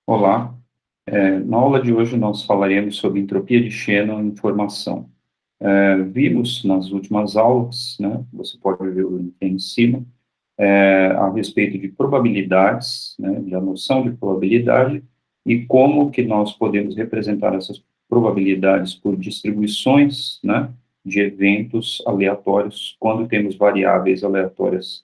Olá, na aula de hoje nós falaremos sobre entropia de Shannon em informação. Vimos nas últimas aulas, né, você pode ver o link aí em cima, a respeito de probabilidades, né, da noção de probabilidade e como que nós podemos representar essas probabilidades por distribuições, né, de eventos aleatórios quando temos variáveis aleatórias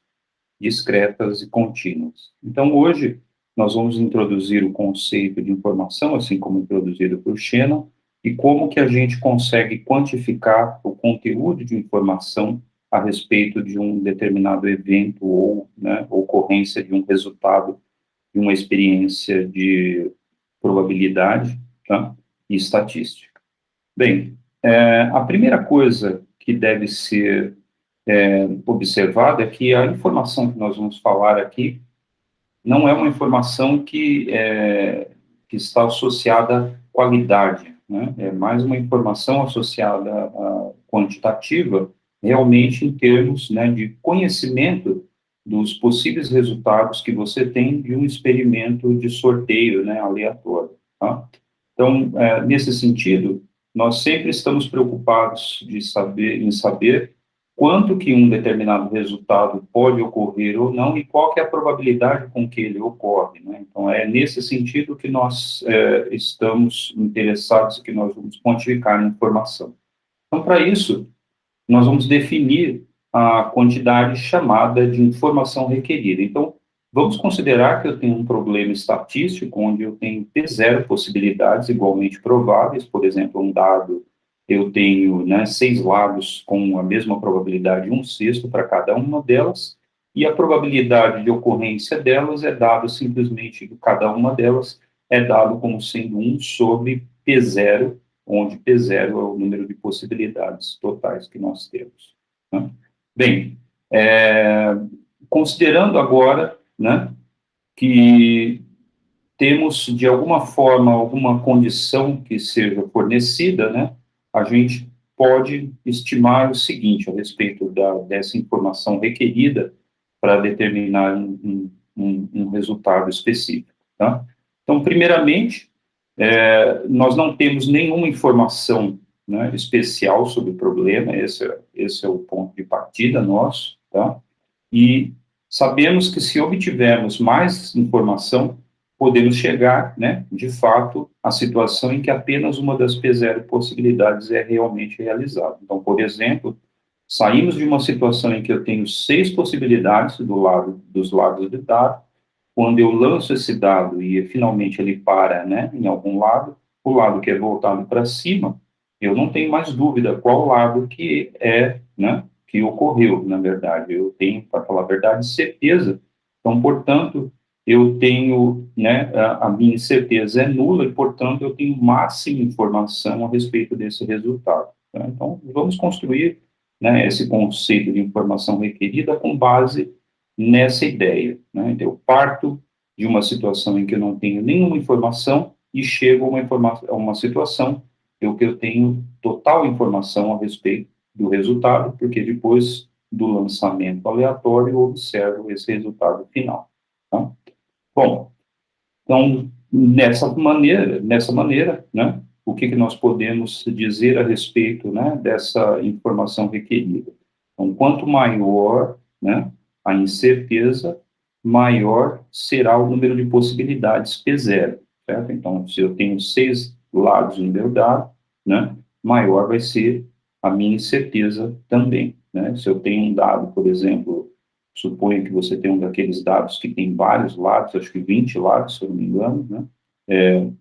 discretas e contínuas. Então, hoje, nós vamos introduzir o conceito de informação, assim como introduzido por Shannon, e como que a gente consegue quantificar o conteúdo de informação a respeito de um determinado evento ou, né, ocorrência de um resultado de uma experiência de probabilidade, tá, e estatística. Bem, a primeira coisa que deve ser observada é que a informação que nós vamos falar aqui não é uma informação que está associada à qualidade, né? É mais uma informação associada à quantitativa, realmente em termos, né, de conhecimento dos possíveis resultados que você tem de um experimento de sorteio, né, aleatório, tá? Então, nesse sentido, nós sempre estamos preocupados em saber quanto que um determinado resultado pode ocorrer ou não e qual que é a probabilidade com que ele ocorre, né? Então, é nesse sentido que nós estamos interessados, que nós vamos quantificar a informação. Então, para isso, nós vamos definir a quantidade chamada de informação requerida. Então, vamos considerar que eu tenho um problema estatístico, onde eu tenho P0 possibilidades igualmente prováveis, por exemplo, um dado, eu tenho, né, 6 lados com a mesma probabilidade, 1/6 para cada uma delas, e a probabilidade de ocorrência delas é dada simplesmente, cada uma delas é dado como sendo 1 sobre P0, onde P0 é o número de possibilidades totais que nós temos, né? Bem, considerando agora, né, que temos, de alguma forma, alguma condição que seja fornecida, né, a gente pode estimar o seguinte a respeito dessa informação requerida para determinar um resultado específico, tá? Então, primeiramente, nós não temos nenhuma informação, né, especial sobre o problema, esse é o ponto de partida nosso, tá? E sabemos que se obtivermos mais informação, podemos chegar, né, de fato, à situação em que apenas uma das P0 possibilidades é realmente realizada. Então, por exemplo, saímos de uma situação em que eu tenho 6 possibilidades dos lados do dado, quando eu lanço esse dado e finalmente ele para, né, em algum lado, o lado que é voltado para cima, eu não tenho mais dúvida qual lado que é, né, que ocorreu, na verdade. Eu tenho, para falar a verdade, certeza. Então, portanto, eu tenho, né, a minha incerteza é nula e, portanto, eu tenho máxima informação a respeito desse resultado, tá? Então, vamos construir, né, esse conceito de informação requerida com base nessa ideia, né? Então, eu parto de uma situação em que eu não tenho nenhuma informação e chego a uma situação em que eu tenho total informação a respeito do resultado, porque depois do lançamento aleatório eu observo esse resultado final, tá? Bom, então, nessa maneira, né, o que nós podemos dizer a respeito, né, dessa informação requerida? Então, quanto maior, né, a incerteza, maior será o número de possibilidades P0, certo? Então, se eu tenho 6 lados no meu dado, né, maior vai ser a minha incerteza também, né? Se eu tenho um dado, por exemplo, suponho que você tem um daqueles dados que tem vários lados, acho que 20 lados, se eu não me engano, né?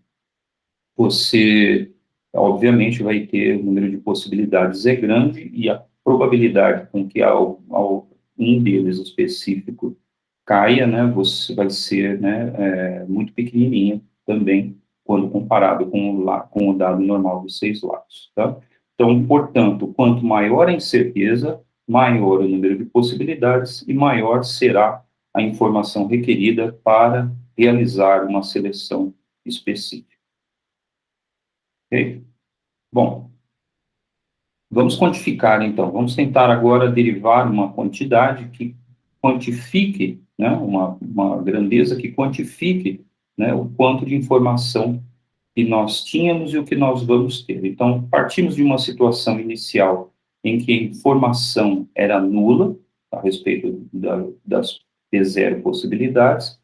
Você, obviamente, vai ter o número de possibilidades é grande e a probabilidade com que um deles específico caia, né, você vai ser, né, muito pequenininha também, quando comparado com o dado normal dos 6 lados, tá? Então, portanto, quanto maior a incerteza, maior o número de possibilidades e maior será a informação requerida para realizar uma seleção específica. Ok? Bom, vamos quantificar, então. Vamos tentar agora derivar uma quantidade que quantifique, né, uma grandeza que quantifique, né, o quanto de informação que nós tínhamos e o que nós vamos ter. Então, partimos de uma situação inicial em que a informação era nula a respeito das P0 possibilidades,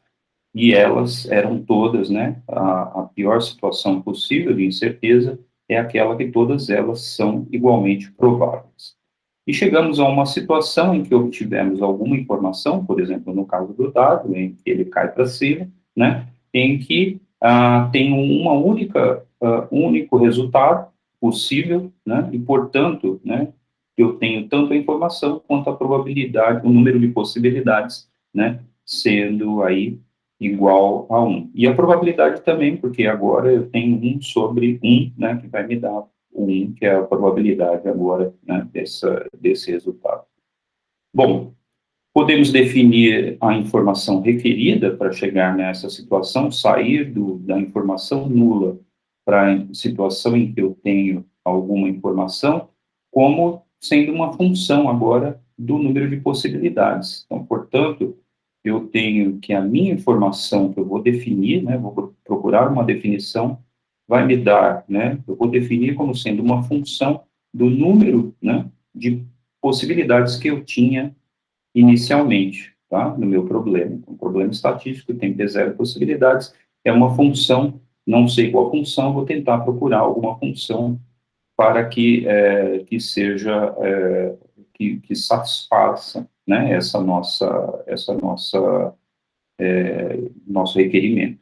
e elas eram todas, né, a pior situação possível de incerteza é aquela que todas elas são igualmente prováveis. E chegamos a uma situação em que obtivemos alguma informação, por exemplo, no caso do dado, em que ele cai para cima, né, em que tem uma único resultado possível, né, e, portanto, né, eu tenho tanto a informação quanto a probabilidade, o número de possibilidades, né, sendo aí igual a 1. E a probabilidade também, porque agora eu tenho 1 sobre 1, né, que vai me dar o 1, que é a probabilidade agora, né, desse resultado. Bom, podemos definir a informação requerida para chegar nessa situação, sair da informação nula para a situação em que eu tenho alguma informação, como sendo uma função agora do número de possibilidades. Então, portanto, eu tenho que a minha informação que eu vou definir, né, vou procurar uma definição, vai me dar, né, eu vou definir como sendo uma função do número, né, de possibilidades que eu tinha inicialmente, tá, no meu problema. Um problema estatístico tem P0 possibilidades, é uma função, não sei qual função, vou tentar procurar alguma função para que seja, que satisfaça, né, nosso requerimento.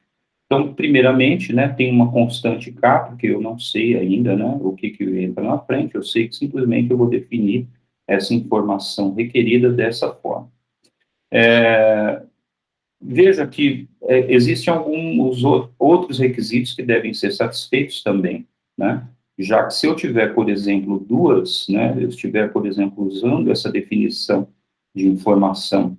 Então, primeiramente, né, tem uma constante K, porque eu não sei ainda, né, o que entra na frente, eu sei que simplesmente eu vou definir essa informação requerida dessa forma. Veja que existem alguns outros requisitos que devem ser satisfeitos também, né, já que se eu tiver, por exemplo, eu estiver, por exemplo, usando essa definição de informação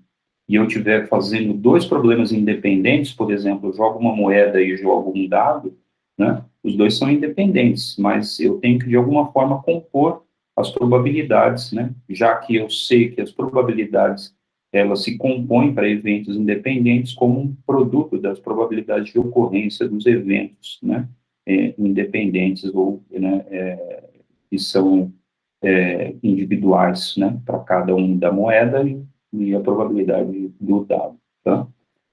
e eu estiver fazendo 2 problemas independentes, por exemplo, eu jogo uma moeda e jogo um dado, né, os 2 são independentes, mas eu tenho que, de alguma forma, compor as probabilidades, né, já que eu sei que as probabilidades, elas se compõem para eventos independentes como um produto das probabilidades de ocorrência dos eventos, né, independentes ou, né, que são individuais, né, para cada um da moeda e a probabilidade do dado, tá?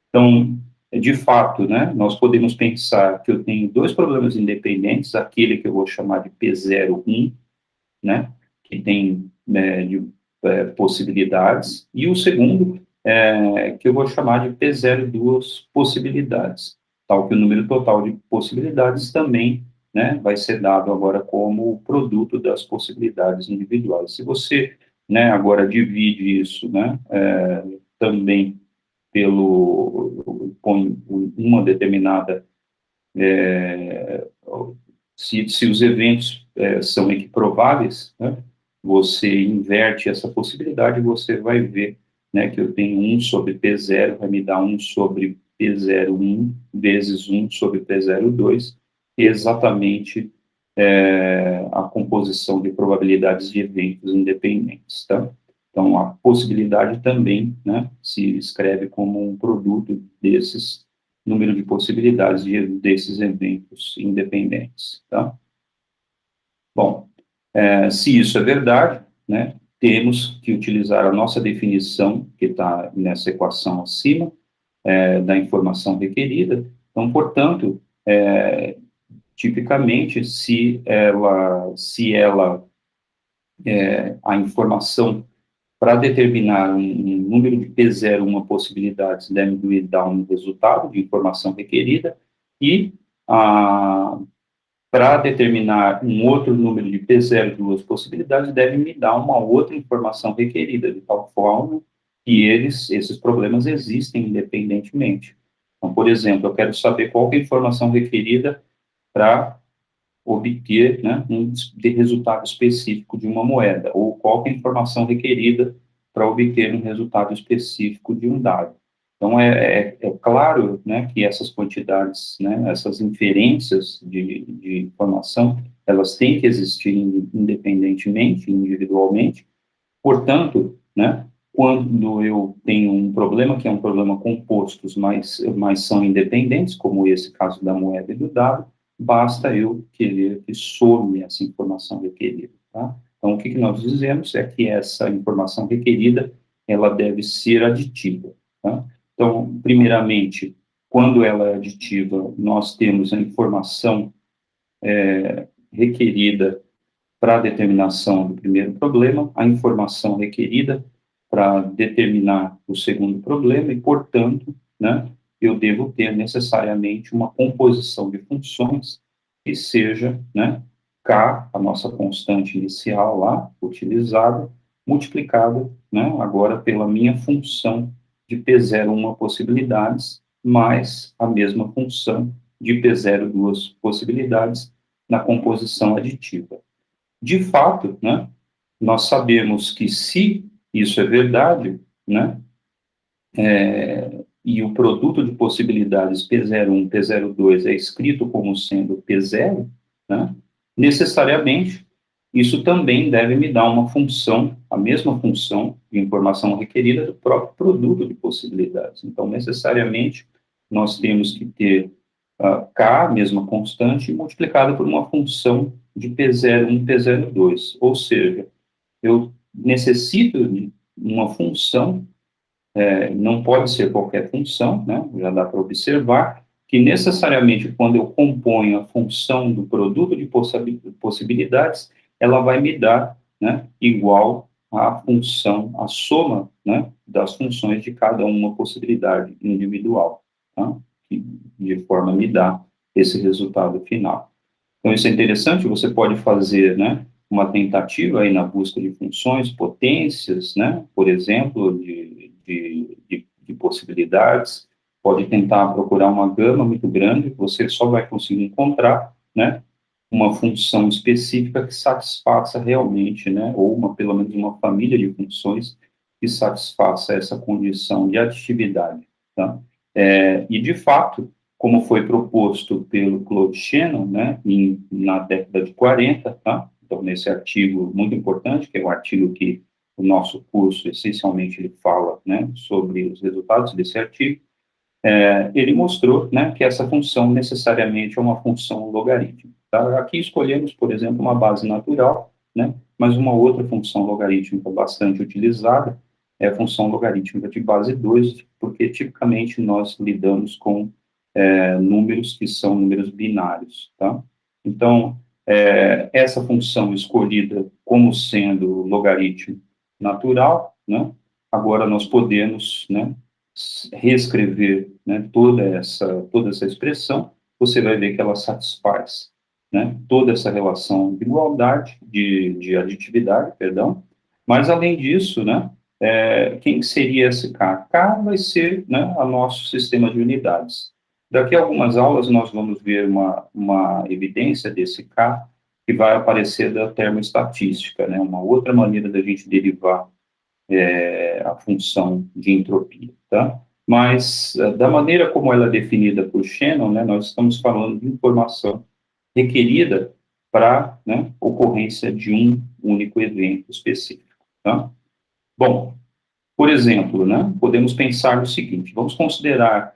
Então, de fato, né, nós podemos pensar que eu tenho 2 problemas independentes, aquele que eu vou chamar de P01, né, que tem possibilidades, e o segundo, que eu vou chamar de P02 possibilidades, tal que o número total de possibilidades também, né, vai ser dado agora como produto das possibilidades individuais. Se você, né, agora divide isso, né, também com uma determinada, se os eventos são equiprováveis, né, você inverte essa possibilidade, você vai ver, né, que eu tenho 1 sobre P0, vai me dar 1 sobre P01 vezes 1 sobre P02, exatamente a composição de probabilidades de eventos independentes, tá? Então, a possibilidade também, né, se escreve como um produto desses número de possibilidades desses eventos independentes, tá? Bom, se isso é verdade, né, temos que utilizar a nossa definição, que está nessa equação acima, da informação requerida. Então, portanto, tipicamente, a informação para determinar um número de P0, uma possibilidade, deve me dar um resultado de informação requerida, e para determinar um outro número de P0, duas possibilidades, deve me dar uma outra informação requerida, de tal forma que esses problemas existem independentemente. Então, por exemplo, eu quero saber qual é a informação requerida para obter, né, um resultado específico de uma moeda, ou qual é a informação requerida para obter um resultado específico de um dado. Então, é claro, né, que essas quantidades, né, essas inferências de informação, elas têm que existir independentemente, individualmente. Portanto, né, Quando eu tenho um problema, que é um problema compostos, mas são independentes, como esse caso da moeda e do dado, basta eu querer que some essa informação requerida, tá? Então, o que nós dizemos é que essa informação requerida, ela deve ser aditiva, tá? Então, primeiramente, quando ela é aditiva, nós temos a informação requerida para a determinação do primeiro problema, a informação requerida para determinar o segundo problema e, portanto, né, eu devo ter necessariamente uma composição de funções que seja, né, K, a nossa constante inicial lá, utilizada, multiplicada, né, agora pela minha função de P0 uma possibilidades, mais a mesma função de P0 duas possibilidades na composição aditiva. De fato, né, nós sabemos que se isso é verdade, né, e o produto de possibilidades P01, P02 é escrito como sendo P0, né, necessariamente isso também deve me dar uma função, a mesma função de informação requerida do próprio produto de possibilidades. Então, necessariamente, nós temos que ter K, mesma constante, multiplicada por uma função de P01, P02. Ou seja, eu necessito de uma função, não pode ser qualquer função, né? Já dá para observar que necessariamente quando eu componho a função do produto de possibilidades, ela vai me dar, né, igual à função, a soma, né, das funções de cada uma possibilidade individual, tá? Que de forma a me dar esse resultado final. Então, isso é interessante, você pode fazer, né, uma tentativa aí na busca de funções, potências, né, por exemplo, de possibilidades, pode tentar procurar uma gama muito grande, você só vai conseguir encontrar, né, uma função específica que satisfaça realmente, né, ou pelo menos uma família de funções que satisfaça essa condição de aditividade, tá? E, de fato, como foi proposto pelo Claude Shannon, né, na década de 40, tá? Então, nesse artigo muito importante, que é o artigo que o nosso curso, essencialmente, ele fala, né, sobre os resultados desse artigo, ele mostrou, né, que essa função necessariamente é uma função logarítmica. Tá? Aqui escolhemos, por exemplo, uma base natural, né, mas uma outra função logarítmica bastante utilizada é a função logarítmica de base 2, porque tipicamente nós lidamos com números que são números binários. Tá? Então, essa função escolhida como sendo logaritmo natural, né, agora nós podemos, né, reescrever, né, toda essa expressão, você vai ver que ela satisfaz, né, toda essa relação de igualdade, de aditividade, perdão, mas além disso, né, quem seria esse K? K vai ser, né, o nosso sistema de unidades. Daqui a algumas aulas nós vamos ver uma evidência desse K que vai aparecer da termoestatística, né, uma outra maneira da gente derivar a função de entropia, tá? Mas, da maneira como ela é definida por Shannon, né, nós estamos falando de informação requerida para, né, ocorrência de um único evento específico, tá? Bom, por exemplo, né, podemos pensar no seguinte, vamos considerar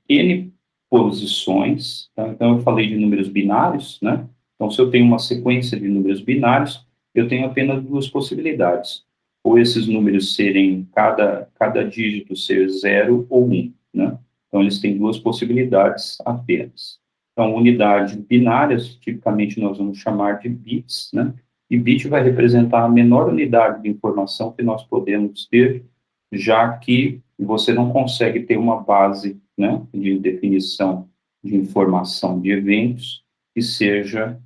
N posições, tá? Então eu falei de números binários, né? Então, se eu tenho uma sequência de números binários, eu tenho apenas duas possibilidades, ou esses números serem, cada dígito ser 0 ou 1, né? Então, eles têm duas possibilidades apenas. Então, unidades binárias, tipicamente nós vamos chamar de bits, né? E bit vai representar a menor unidade de informação que nós podemos ter, já que você não consegue ter uma base, né, de definição de informação de eventos que seja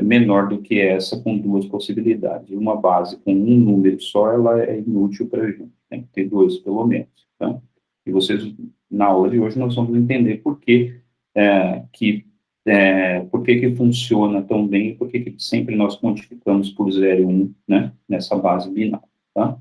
menor do que essa com duas possibilidades. Uma base com um número só, ela é inútil para a gente, tem que ter dois pelo menos. Tá? E vocês, na aula de hoje, nós vamos entender por que que funciona tão bem, por que sempre nós quantificamos por 0 e 1, né, nessa base binária, tá?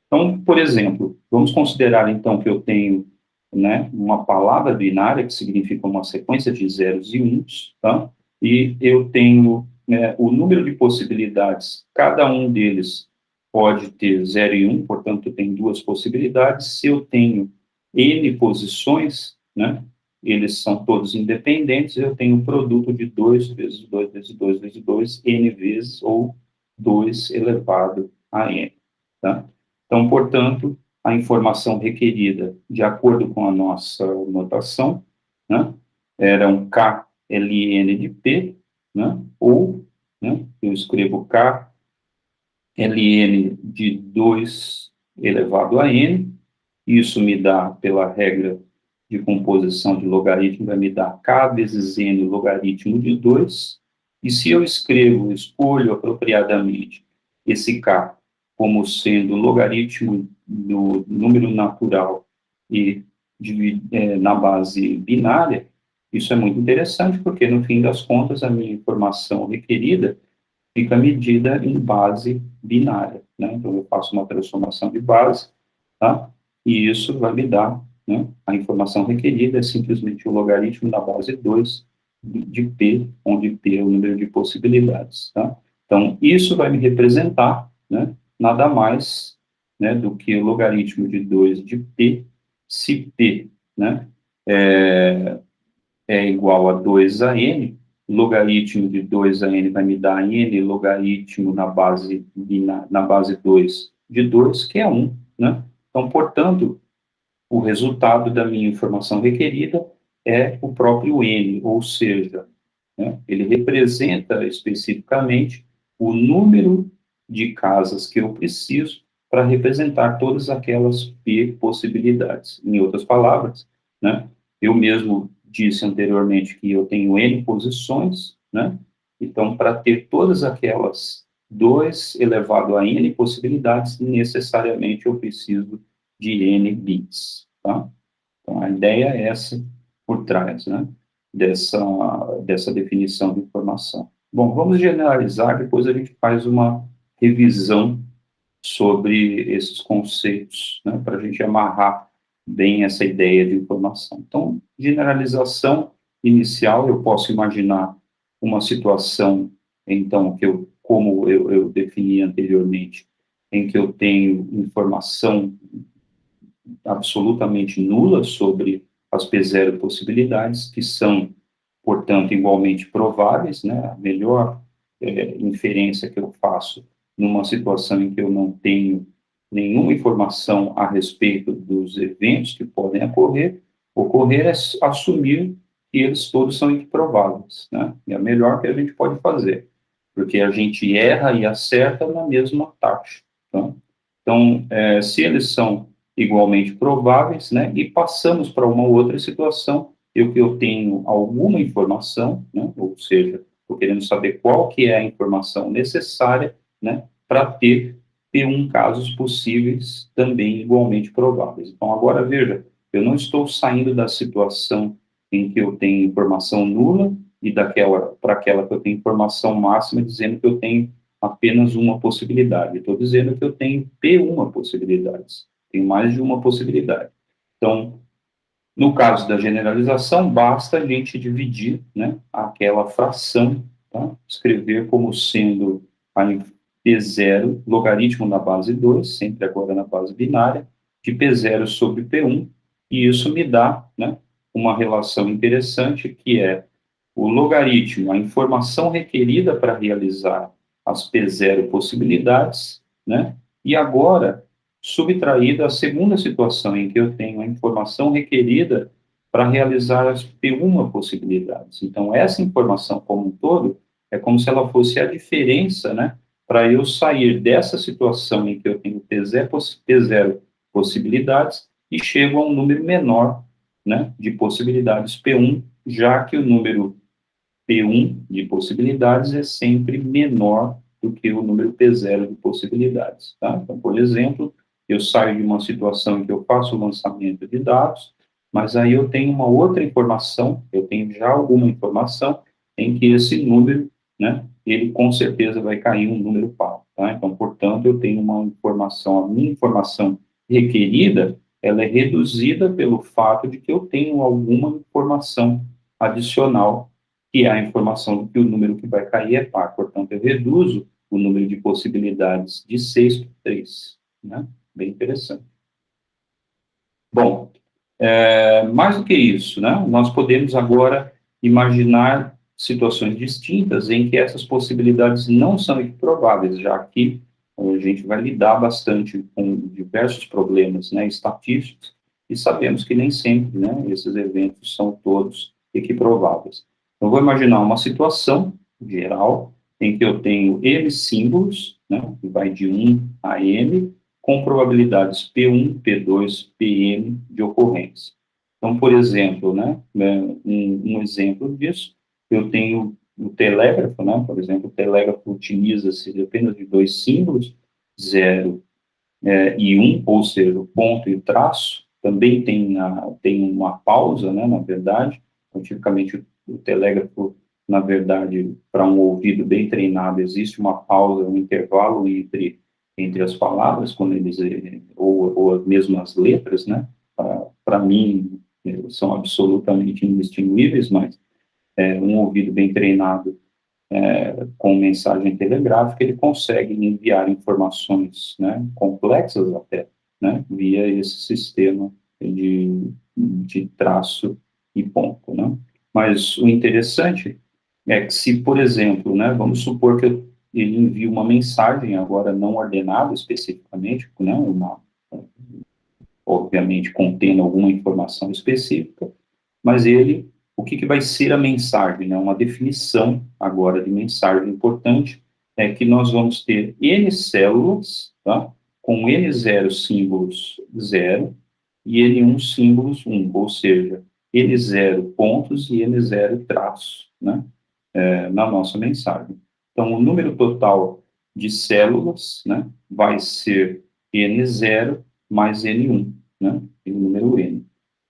Então, por exemplo, vamos considerar, então, que eu tenho, né, uma palavra binária, que significa uma sequência de zeros e uns, tá? E eu tenho, né, o número de possibilidades, cada um deles pode ter 0 e 1, portanto, tem duas possibilidades. Se eu tenho N posições, né, eles são todos independentes, eu tenho um produto de 2 vezes 2 vezes 2 vezes 2, N vezes, ou 2 elevado a N. Tá? Então, portanto, a informação requerida, de acordo com a nossa notação, né, era um K ln de P, né, ou, né, eu escrevo K ln de 2 elevado a n, isso me dá, pela regra de composição de logaritmo, vai me dar k vezes n logaritmo de 2, e se eu escolho apropriadamente esse k como sendo logaritmo do número natural e na base binária, isso é muito interessante, porque no fim das contas a minha informação requerida fica medida em base binária, né? Então, eu faço uma transformação de base, tá? E isso vai me dar, né, a informação requerida é simplesmente o logaritmo da base 2 de P, onde P é o número de possibilidades, tá? Então, isso vai me representar, né, nada mais, né, do que o logaritmo de 2 de P, se P, né, é igual a 2 a n, logaritmo de 2 a n vai me dar n logaritmo na base 2 de 2, que é 1, né? Então, portanto, o resultado da minha informação requerida é o próprio n, ou seja, né, ele representa especificamente o número de casas que eu preciso para representar todas aquelas p possibilidades. Em outras palavras, né, eu mesmo disse anteriormente que eu tenho n posições, né, então, para ter todas aquelas 2 elevado a n possibilidades, necessariamente eu preciso de n bits, tá? Então, a ideia é essa por trás, né, dessa definição de informação. Bom, vamos generalizar, depois a gente faz uma revisão sobre esses conceitos, né, para a gente amarrar bem essa ideia de informação. Então, generalização inicial, eu posso imaginar uma situação, então, como eu defini anteriormente, em que eu tenho informação absolutamente nula sobre as P0 possibilidades, que são, portanto, igualmente prováveis, né? A melhor inferência que eu faço numa situação em que eu não tenho nenhuma informação a respeito dos eventos que podem ocorrer é assumir que eles todos são improváveis, né? É a melhor que a gente pode fazer, porque a gente erra e acerta na mesma taxa, tá? Então, se eles são igualmente prováveis, né, e passamos para uma outra situação, eu tenho alguma informação, né, ou seja, estou querendo saber qual que é a informação necessária, né, para ter P1 casos possíveis também igualmente prováveis. Então, agora veja, eu não estou saindo da situação em que eu tenho informação nula e para aquela que eu tenho informação máxima, dizendo que eu tenho apenas uma possibilidade. Estou dizendo que eu tenho P1 possibilidades. Tem mais de uma possibilidade. Então, no caso da generalização, basta a gente dividir, né, aquela fração, tá? Escrever como sendo a P0, logaritmo na base 2, sempre agora na base binária, de P0 sobre P1, e isso me dá, né, uma relação interessante, que é o logaritmo, a informação requerida para realizar as P0 possibilidades, né, e agora subtraída a segunda situação em que eu tenho a informação requerida para realizar as P1 possibilidades. Então, essa informação como um todo é como se ela fosse a diferença, né, para eu sair dessa situação em que eu tenho P0 possibilidades e chego a um número menor, né, de possibilidades P1, já que o número P1 de possibilidades é sempre menor do que o número P0 de possibilidades, tá? Então, por exemplo, eu saio de uma situação em que eu faço o lançamento de dados, mas aí eu tenho uma outra informação, eu tenho já alguma informação em que esse número, né, ele com certeza vai cair um número par, tá? Então, portanto, eu tenho uma informação, a minha informação requerida, ela é reduzida pelo fato de que eu tenho alguma informação adicional, que é a informação de que o número que vai cair é par. Portanto, eu reduzo o número de possibilidades de 6 por 3, né? Bem interessante. Bom, mais do que isso, né? Nós podemos agora imaginar situações distintas em que essas possibilidades não são equiprováveis, já que a gente vai lidar bastante com diversos problemas, né, estatísticos, e sabemos que nem sempre, né, esses eventos são todos equiprováveis. Então, vou imaginar uma situação geral em que eu tenho M símbolos, né, que vai de 1 a M, com probabilidades P1, P2, Pn de ocorrência. Então, por exemplo, né, um exemplo disso, eu tenho o telégrafo, né, por exemplo, o telégrafo utiliza-se apenas de 2 símbolos, 0 e 1, ou seja, o ponto e o traço. Também tem uma pausa, né, na verdade. Então, tipicamente, o telégrafo, na verdade, para um ouvido bem treinado, existe uma pausa, um intervalo entre as palavras, quando eles, ou mesmo as letras, né? Para mim, são absolutamente indistinguíveis, mas um ouvido bem treinado com mensagem telegráfica, ele consegue enviar informações, né, complexas até, né, via esse sistema de traço e ponto, né. Mas o interessante é que se, por exemplo, né, vamos supor que ele envia uma mensagem, agora não ordenada especificamente, né, obviamente contendo alguma informação específica, mas o que vai ser a mensagem, né? Uma definição agora de mensagem importante é que nós vamos ter N células, tá? Com N0 símbolos 0 e N1 símbolos 1, ou seja, N0 pontos e N0 traços, né? Na nossa mensagem. Então, o número total de células, né, vai ser N0 mais N1, né? O número N.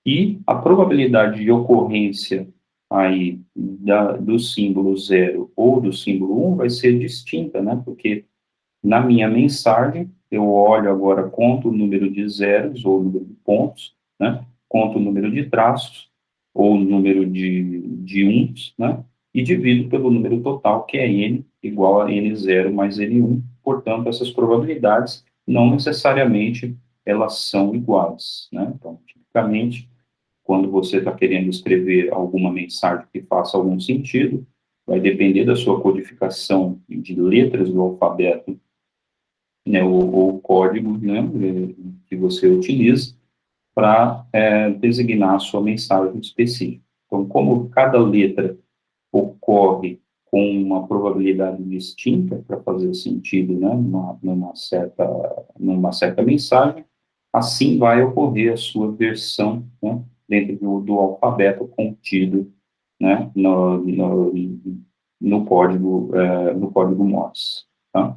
E a probabilidade de ocorrência aí do símbolo 0 ou do símbolo 1 vai ser distinta, né? Porque na minha mensagem, eu olho agora, conto o número de zeros ou o número de pontos, né? Conto o número de traços ou o número de uns, né? E divido pelo número total, que é N, igual a N0 mais N1. Portanto, essas probabilidades não necessariamente elas são iguais, né? Então, tipicamente, quando você está querendo escrever alguma mensagem que faça algum sentido, vai depender da sua codificação de letras do alfabeto, né, ou código, né, que você utiliza para designar a sua mensagem específica. Então, como cada letra ocorre com uma probabilidade distinta para fazer sentido, né, numa certa mensagem, assim vai ocorrer a sua versão, né, dentro do alfabeto contido, né, no código Morse. Tá?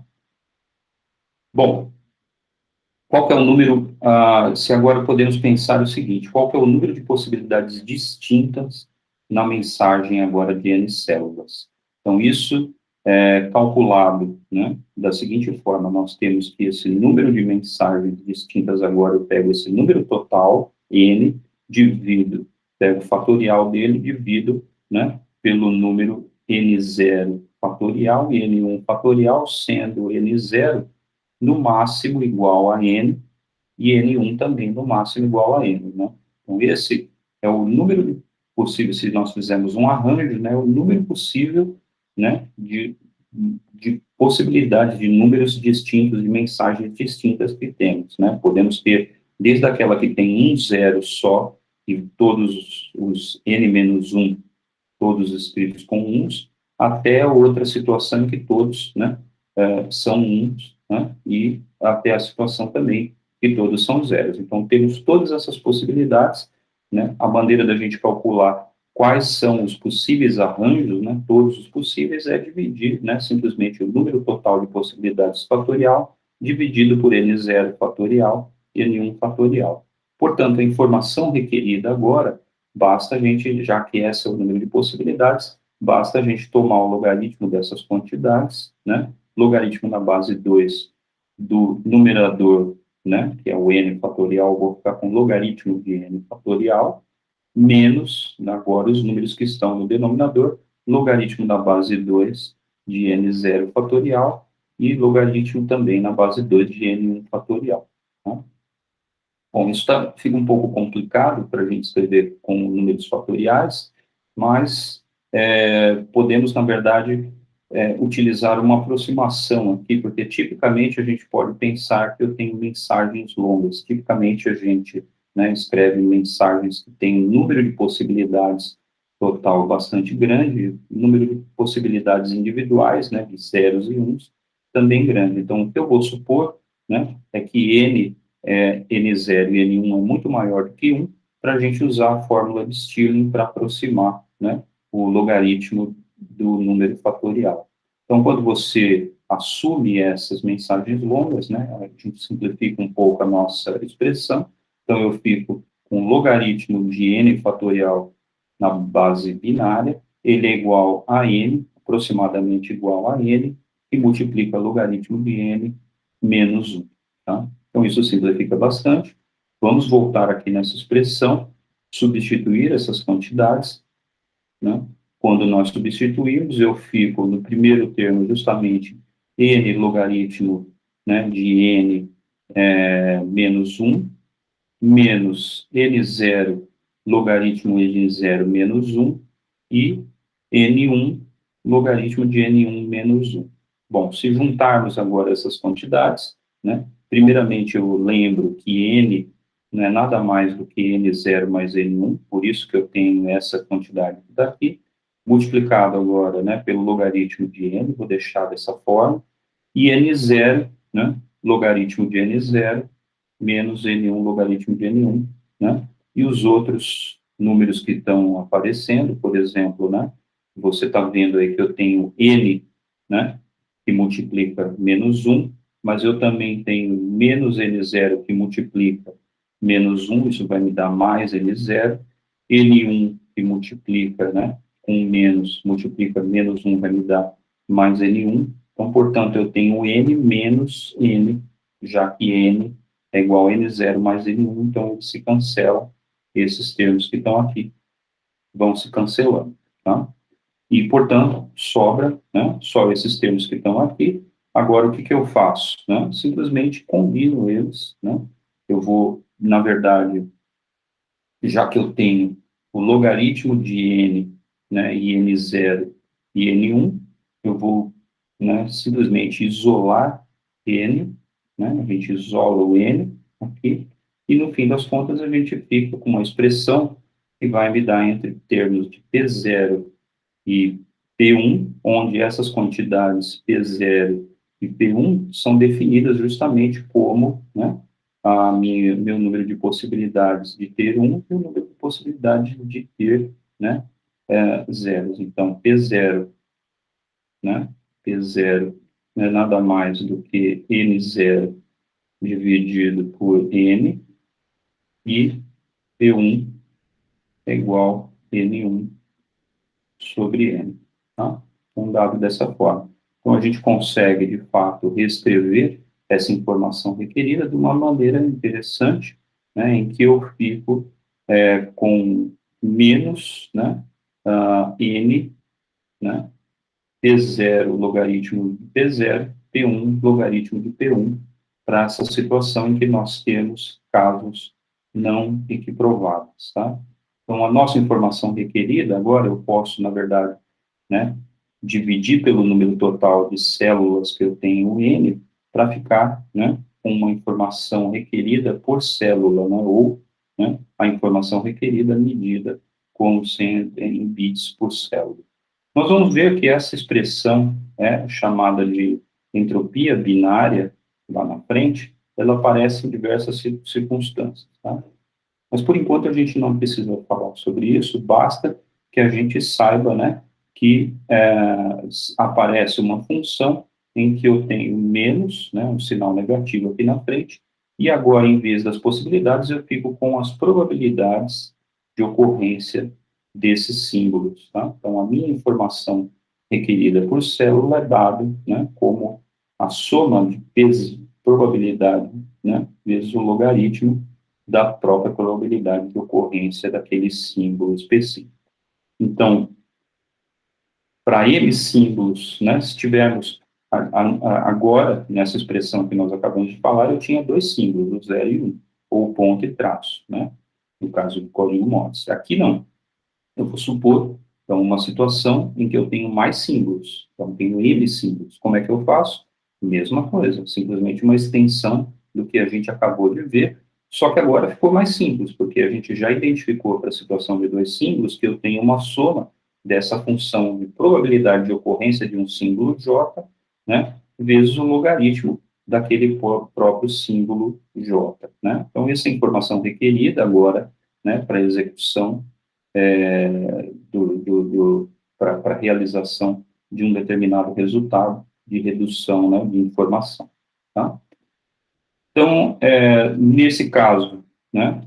Bom, qual que é o número, se agora podemos pensar o seguinte, qual que é o número de possibilidades distintas na mensagem agora de N células? Então, isso é calculado, né, da seguinte forma, nós temos que esse número de mensagens distintas agora, eu pego esse número total, N, pego o fatorial dele, divido, né, pelo número N0 fatorial e N1 fatorial, sendo N0 no máximo igual a N, e N1 também no máximo igual a N, né? Então, esse é o número possível, se nós fizermos um arranjo, né, o número possível, né, de possibilidade de números distintos, de mensagens distintas que temos, né? Podemos ter desde aquela que tem um zero só, e todos os N-1, todos escritos com uns, até outra situação em que todos, né, são uns, né, e até a situação também que todos são zeros. Então, temos todas essas possibilidades, né, a maneira da gente calcular quais são os possíveis arranjos, né, todos os possíveis, é dividir, né, simplesmente o número total de possibilidades fatorial, dividido por N0 fatorial e N1 fatorial. Portanto, a informação requerida agora, basta a gente, já que esse é o número de possibilidades, basta a gente tomar o logaritmo dessas quantidades, né, logaritmo na base 2 do numerador, né, que é o n fatorial, vou ficar com logaritmo de n fatorial, menos, agora, os números que estão no denominador, logaritmo da base 2 de n0 fatorial, e logaritmo também na base 2 de n1 fatorial. Tá? Bom, isso fica um pouco complicado para a gente escrever com números fatoriais, mas podemos, na verdade, utilizar uma aproximação aqui, porque tipicamente a gente pode pensar que eu tenho mensagens longas. Tipicamente a gente, né, escreve mensagens que têm um número de possibilidades total bastante grande, número de possibilidades individuais, né, de zeros e uns, também grande. Então, o que eu vou supor, né, é que N0 e N1 é muito maior do que 1, para a gente usar a fórmula de Stirling para aproximar, né, o logaritmo do número fatorial. Então, quando você assume essas mensagens longas, né, a gente simplifica um pouco a nossa expressão, então eu fico com logaritmo de n fatorial na base binária, ele é igual a n, aproximadamente igual a n, que multiplica logaritmo de n menos 1. Tá? Então, isso simplifica bastante. Vamos voltar aqui nessa expressão, substituir essas quantidades, né? Quando nós substituímos, eu fico no primeiro termo justamente n logaritmo, né, de n menos 1, menos n0 logaritmo de n0 menos 1, e n1 logaritmo de n1 menos 1. Bom, se juntarmos agora essas quantidades, né, primeiramente eu lembro que n não é nada mais do que n0 mais n1, por isso que eu tenho essa quantidade daqui, multiplicado agora, né, pelo logaritmo de n, vou deixar dessa forma, e n0, né, logaritmo de n0, menos n1 logaritmo de n1, né, e os outros números que estão aparecendo, por exemplo, né, você está vendo aí que eu tenho n, né, que multiplica menos 1, mas eu também tenho menos n0 que multiplica menos 1, isso vai me dar mais n0, n1 que multiplica, né, com menos, multiplica menos 1, vai me dar mais n1, então, portanto, eu tenho n menos n, já que n é igual a n0 mais n1, então se cancela esses termos que estão aqui, vão se cancelando, tá? E, portanto, sobra, né, só esses termos que estão aqui. Agora, o que eu faço? Né? Simplesmente combino eles, né? Eu vou, na verdade, já que eu tenho o logaritmo de n, né, e n0 e n1, eu vou, né, simplesmente isolar n, né, a gente isola o n aqui, e no fim das contas a gente fica com uma expressão que vai me dar entre termos de P0 e P1, onde essas quantidades P0 e P1 são definidas justamente como, né, meu número de possibilidades de ter 1 e o número de possibilidades de ter, né, zeros. Então, P0, né, P0 não é nada mais do que N0 dividido por N, e P1 é igual a N1 sobre N, tá? Então, dado dessa forma. Então, a gente consegue, de fato, reescrever essa informação requerida de uma maneira interessante, né, em que eu fico com menos, né, n, né, P0 logaritmo de P0, P1 logaritmo de P1, para essa situação em que nós temos casos não equiprováveis, tá? Então, a nossa informação requerida, agora eu posso, na verdade, né, dividir pelo número total de células que eu tenho N, para ficar, né, com uma informação requerida por célula, né, ou, né, a informação requerida medida como sendo em bits por célula. Nós vamos ver que essa expressão, chamada de entropia binária, lá na frente, ela aparece em diversas circunstâncias, tá? Mas, por enquanto, a gente não precisa falar sobre isso, basta que a gente saiba, né, que aparece uma função em que eu tenho menos, né, um sinal negativo aqui na frente, e agora, em vez das possibilidades, eu fico com as probabilidades de ocorrência desses símbolos, tá? Então, a minha informação requerida por célula é dada, né, como a soma de probabilidade, né, vezes o logaritmo da própria probabilidade de ocorrência daquele símbolo específico. Então, para M símbolos, né, se tivermos Agora, nessa expressão que nós acabamos de falar, eu tinha dois símbolos, o 0 e 1, ou ponto e traço, né? No caso do código Morse. Aqui não. Eu vou supor, então, uma situação em que eu tenho mais símbolos. Então, tenho N símbolos. Como é que eu faço? Mesma coisa, simplesmente uma extensão do que a gente acabou de ver, só que agora ficou mais simples, porque a gente já identificou para a situação de dois símbolos que eu tenho uma soma dessa função de probabilidade de ocorrência de um símbolo J, né, vezes o logaritmo daquele próprio símbolo J, né? Então, essa é a informação requerida agora, né, para execução para a realização de um determinado resultado de redução, né, de informação, tá? Então, nesse caso, né,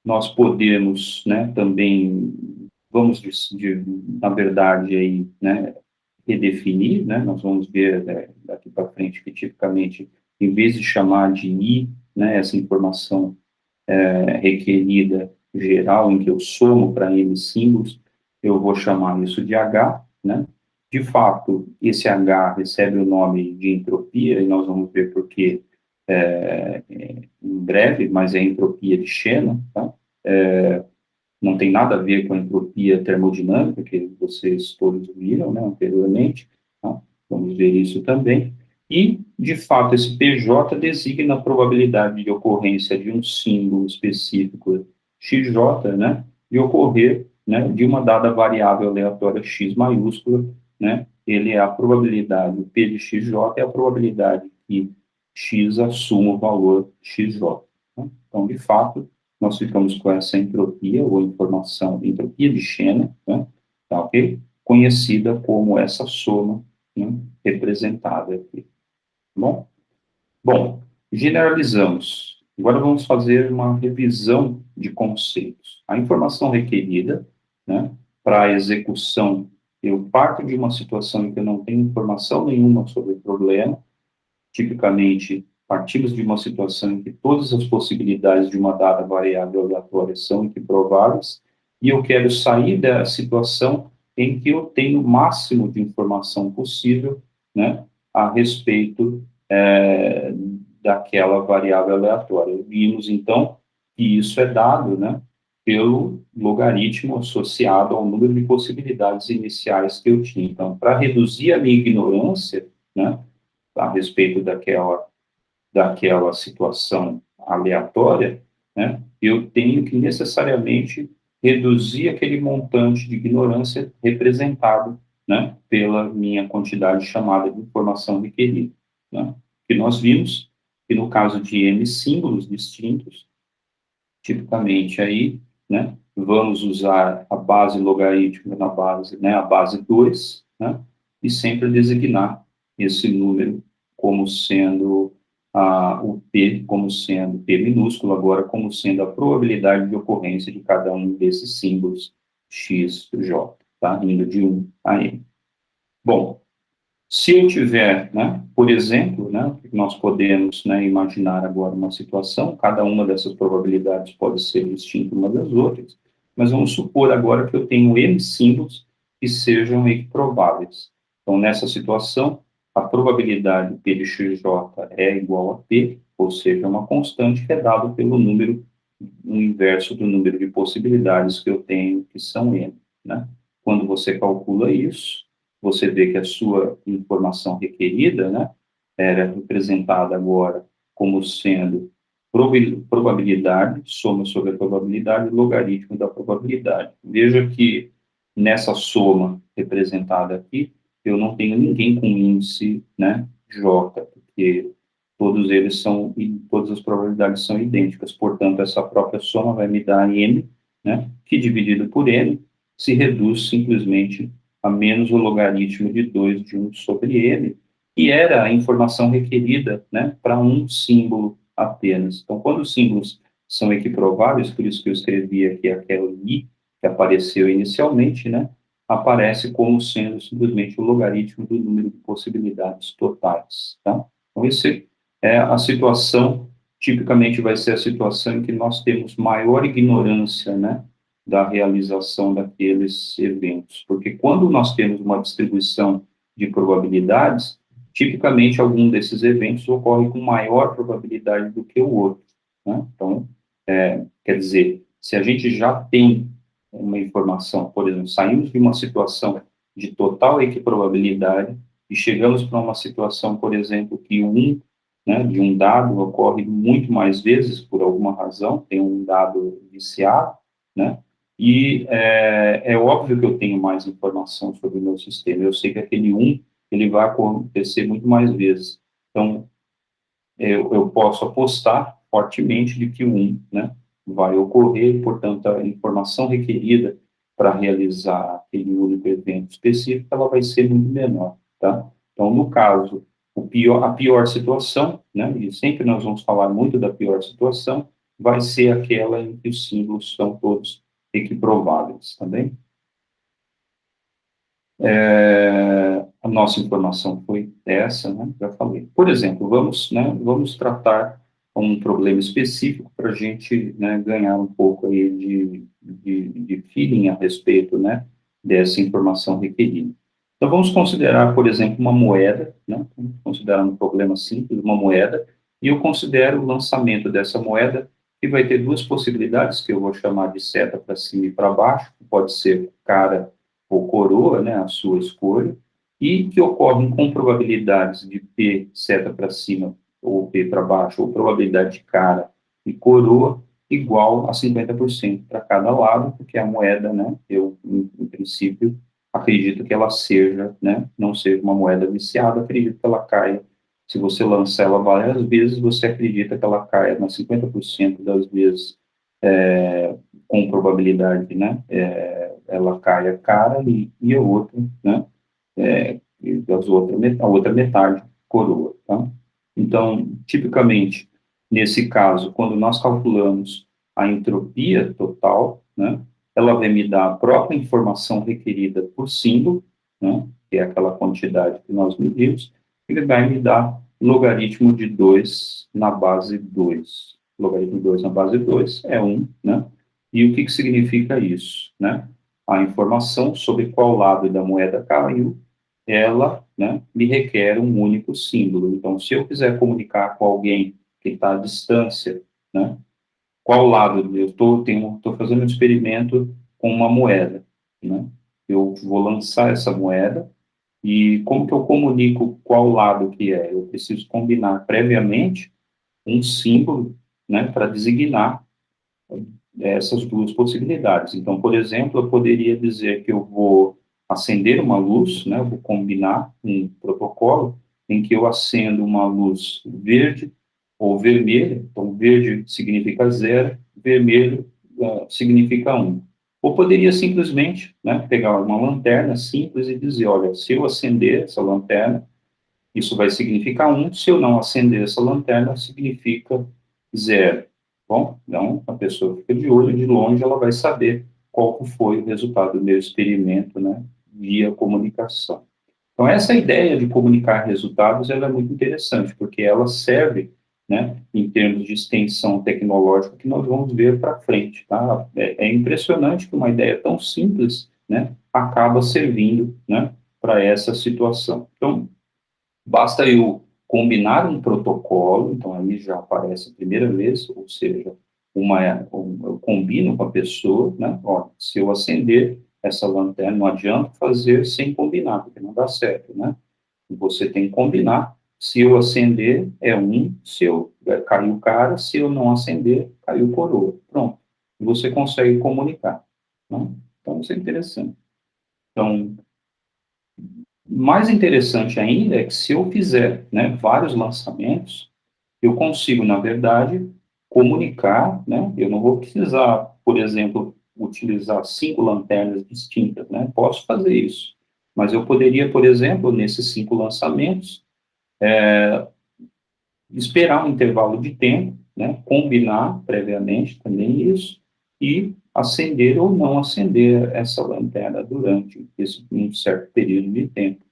nós podemos, né, também, vamos, na verdade, aí, né, redefinir, né, nós vamos ver daqui para frente que, tipicamente, em vez de chamar de I, né, essa informação requerida geral, em que eu somo para N símbolos, eu vou chamar isso de H, né? De fato, esse H recebe o nome de entropia, e nós vamos ver por quê em breve, mas é entropia de Shannon, tá? Não tem nada a ver com a entropia termodinâmica, que vocês todos viram, né, anteriormente, tá? Vamos ver isso também. E, de fato, esse PJ designa a probabilidade de ocorrência de um símbolo específico XJ, né, de ocorrer, né, de uma dada variável aleatória X maiúscula, né, ele é a probabilidade, o P de XJ é a probabilidade que X assuma o valor XJ. Né? Então, de fato, nós ficamos com essa entropia, ou informação, entropia de Shannon, né, tá, ok? Conhecida como essa soma, né, representada aqui. Bom? Bom, generalizamos. Agora vamos fazer uma revisão de conceitos. A informação requerida, né, para a execução, eu parto de uma situação em que eu não tenho informação nenhuma sobre o problema, tipicamente partimos de uma situação em que todas as possibilidades de uma dada variável aleatória são equiprováveis, e eu quero sair da situação em que eu tenho o máximo de informação possível, né, a respeito daquela variável aleatória. Vimos, então, que isso é dado, né, pelo logaritmo associado ao número de possibilidades iniciais que eu tinha. Então, para reduzir a minha ignorância, né, a respeito daquela situação aleatória, né, eu tenho que necessariamente reduzir aquele montante de ignorância representado, né, pela minha quantidade chamada de informação requerida, né, que nós vimos que no caso de N símbolos distintos, tipicamente aí, né, vamos usar a base logarítmica na base, né, a base 2, né, e sempre designar esse número como sendo o P como sendo P minúsculo, agora como sendo a probabilidade de ocorrência de cada um desses símbolos X, J, tá? Indo de 1 a N. Bom, se eu tiver, né, por exemplo, né, nós podemos, né, imaginar agora uma situação, cada uma dessas probabilidades pode ser distinta uma das outras, mas vamos supor agora que eu tenho N símbolos que sejam equiprováveis. Então, nessa situação, a probabilidade P de XJ é igual a P, ou seja, uma constante que é dado pelo número, o inverso do número de possibilidades que eu tenho, que são N, né? Quando você calcula isso, você vê que a sua informação requerida, né, era representada agora como sendo probabilidade, soma sobre a probabilidade, logaritmo da probabilidade. Veja que nessa soma representada aqui, eu não tenho ninguém com índice, né, J, porque todas as probabilidades são idênticas, portanto, essa própria soma vai me dar M, né, que dividido por N se reduz simplesmente a menos o logaritmo de 2 de 1 sobre N, que era a informação requerida, né, para um símbolo apenas. Então, quando os símbolos são equiprováveis, por isso que eu escrevi aqui aquela I que apareceu inicialmente, né, aparece como sendo simplesmente o logaritmo do número de possibilidades totais, tá? Então, esse é a situação, tipicamente vai ser a situação em que nós temos maior ignorância, né, da realização daqueles eventos. Porque quando nós temos uma distribuição de probabilidades, tipicamente algum desses eventos ocorre com maior probabilidade do que o outro, né? Então, quer dizer, se a gente já tem uma informação, por exemplo, saímos de uma situação de total equiprobabilidade e chegamos para uma situação, por exemplo, que né, de um dado ocorre muito mais vezes, por alguma razão, tem um dado viciado, né, e é óbvio que eu tenho mais informação sobre o meu sistema, eu sei que aquele ele vai acontecer muito mais vezes. Então, eu posso apostar fortemente de que né, vai ocorrer, portanto, a informação requerida para realizar aquele único evento específico, ela vai ser muito menor, tá? Então, no caso, a pior situação, né, e sempre nós vamos falar muito da pior situação, vai ser aquela em que os símbolos são todos equiprováveis, tá bem? A nossa informação foi essa, né? Já falei. Por exemplo, vamos tratar um problema específico para a gente, né, ganhar um pouco aí de feeling a respeito, né, dessa informação requerida. Então, vamos considerar, por exemplo, uma moeda, né? Vamos considerar um problema simples, uma moeda, e eu considero o lançamento dessa moeda, que vai ter duas possibilidades, que eu vou chamar de seta para cima e para baixo, que pode ser cara ou coroa, né, a sua escolha, e que ocorrem com probabilidades de P seta para cima ou P para baixo, ou probabilidade de cara e coroa igual a 50% para cada lado, porque a moeda, né, eu, em princípio, acredito que ela seja, né, não seja uma moeda viciada, acredito que ela caia, se você lança ela várias vezes, você acredita que ela caia nas 50% das vezes, com probabilidade, né, ela cai a cara e a outra, né, a outra metade coroa, tá? Então, tipicamente, nesse caso, quando nós calculamos a entropia total, né, ela vai me dar a própria informação requerida por símbolo, né, que é aquela quantidade que nós medimos, ele vai me dar logaritmo de 2 na base 2. Logaritmo de 2 na base 2 é 1, né? E o que significa isso, né? A informação sobre qual lado da moeda caiu, ela, né, me requer um único símbolo. Então, se eu quiser comunicar com alguém que está à distância, né, qual lado eu estou fazendo um experimento com uma moeda, né? Eu vou lançar essa moeda e como que eu comunico qual lado que é? Eu preciso combinar previamente um símbolo, né, para designar essas duas possibilidades. Então, por exemplo, eu poderia dizer que eu vou acender uma luz, né, eu vou combinar um protocolo em que eu acendo uma luz verde ou vermelha, então verde significa 0, vermelho significa 1. Ou poderia simplesmente, né, pegar uma lanterna simples e dizer, olha, se eu acender essa lanterna, isso vai significar 1, se eu não acender essa lanterna, significa 0. Bom, então a pessoa fica de olho, de longe ela vai saber qual foi o resultado do meu experimento, né, via comunicação. Então essa ideia de comunicar resultados, ela é muito interessante, porque ela serve, né, em termos de extensão tecnológica que nós vamos ver para frente, tá? É impressionante que uma ideia tão simples, né, acaba servindo, né, para essa situação. Então, basta eu combinar um protocolo, então aí já aparece a primeira vez, ou seja, eu combino com a pessoa, né? Ó, se eu acender essa lanterna, não adianta fazer sem combinar, porque não dá certo, né? Você tem que combinar. Se eu acender, é 1, se eu caiu cara, se eu não acender, caiu coroa. Pronto. E você consegue comunicar, né? Então, isso é interessante. Então, mais interessante ainda é que se eu fizer, né, vários lançamentos, eu consigo, na verdade, comunicar, né, eu não vou precisar, por exemplo, utilizar 5 lanternas distintas, né, posso fazer isso, mas eu poderia, por exemplo, nesses 5 lançamentos, esperar um intervalo de tempo, né, combinar previamente também isso, e acender ou não acender essa lanterna durante um certo período de tempo.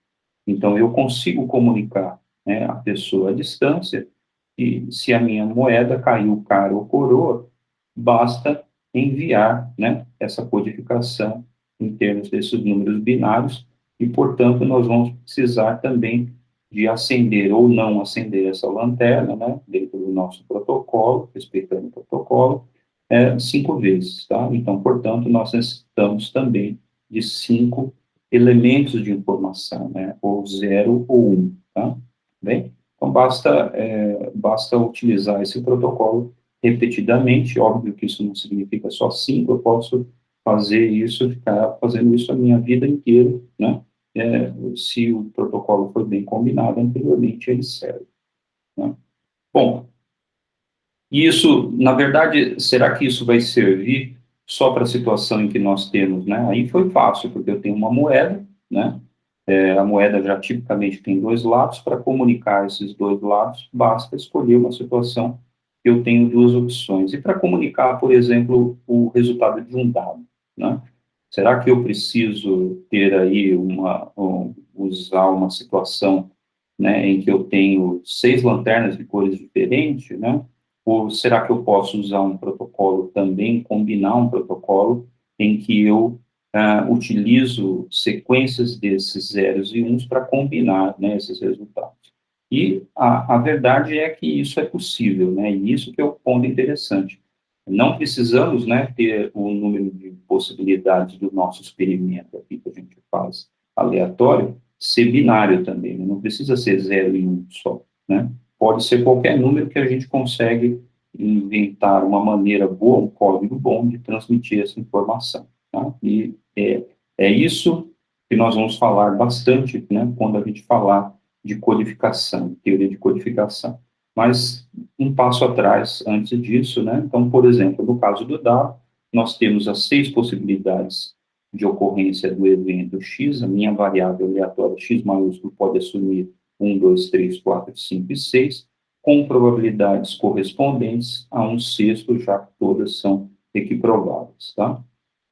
Então, eu consigo comunicar, né, a pessoa à distância, e se a minha moeda caiu cara ou coroa, basta enviar, né, essa codificação em termos desses números binários, e, portanto, nós vamos precisar também de acender ou não acender essa lanterna, né, dentro do nosso protocolo, respeitando o protocolo, 5 vezes, tá? Então, portanto, nós necessitamos também de 5 elementos de informação, né, ou 0 ou 1, tá? Bem, então basta utilizar esse protocolo repetidamente. Óbvio que isso não significa só 5, eu posso fazer isso, ficar fazendo isso a minha vida inteira, né? Se o protocolo foi bem combinado anteriormente, ele serve, né? Bom, isso, na verdade, será que isso vai servir só para a situação em que nós temos, né? Aí foi fácil, porque eu tenho uma moeda, né? A moeda já tipicamente tem 2 lados. Para comunicar esses 2 lados, basta escolher uma situação que eu tenho 2 opções. E para comunicar, por exemplo, o resultado de um dado, né? Será que eu preciso ter aí usar uma situação, né, em que eu tenho 6 lanternas de cores diferentes, né? Ou será que eu posso usar um protocolo também, combinar um protocolo em que eu utilizo sequências desses zeros e uns para combinar, né, esses resultados? E a verdade é que isso é possível, né? E isso que é o ponto interessante. Não precisamos, né, ter o número de possibilidades do nosso experimento aqui que a gente faz aleatório, ser binário também, né? Não precisa ser 0 e 1 só, né? Pode ser qualquer número que a gente consegue inventar uma maneira boa, um código bom de transmitir essa informação, tá? E é isso que nós vamos falar bastante, né, quando a gente falar de codificação, teoria de codificação. Mas um passo atrás, antes disso, né? Então, por exemplo, no caso do dado, nós temos as 6 possibilidades de ocorrência do evento X. A minha variável aleatória X maiúsculo pode assumir 1, 2, 3, 4, 5 e 6, com probabilidades correspondentes a 1/6, já que todas são equiprováveis, tá?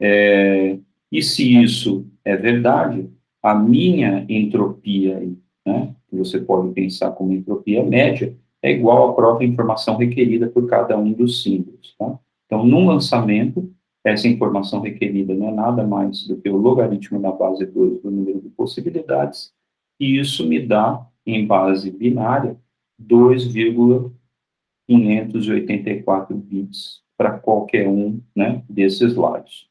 E se isso é verdade, a minha entropia, né, que você pode pensar como entropia média, é igual à própria informação requerida por cada um dos símbolos, tá? Então, num lançamento, essa informação requerida não é nada mais do que o logaritmo na base 2 do número de possibilidades, e isso me dá, em base binária, 2,584 bits para qualquer um, né, desses lados.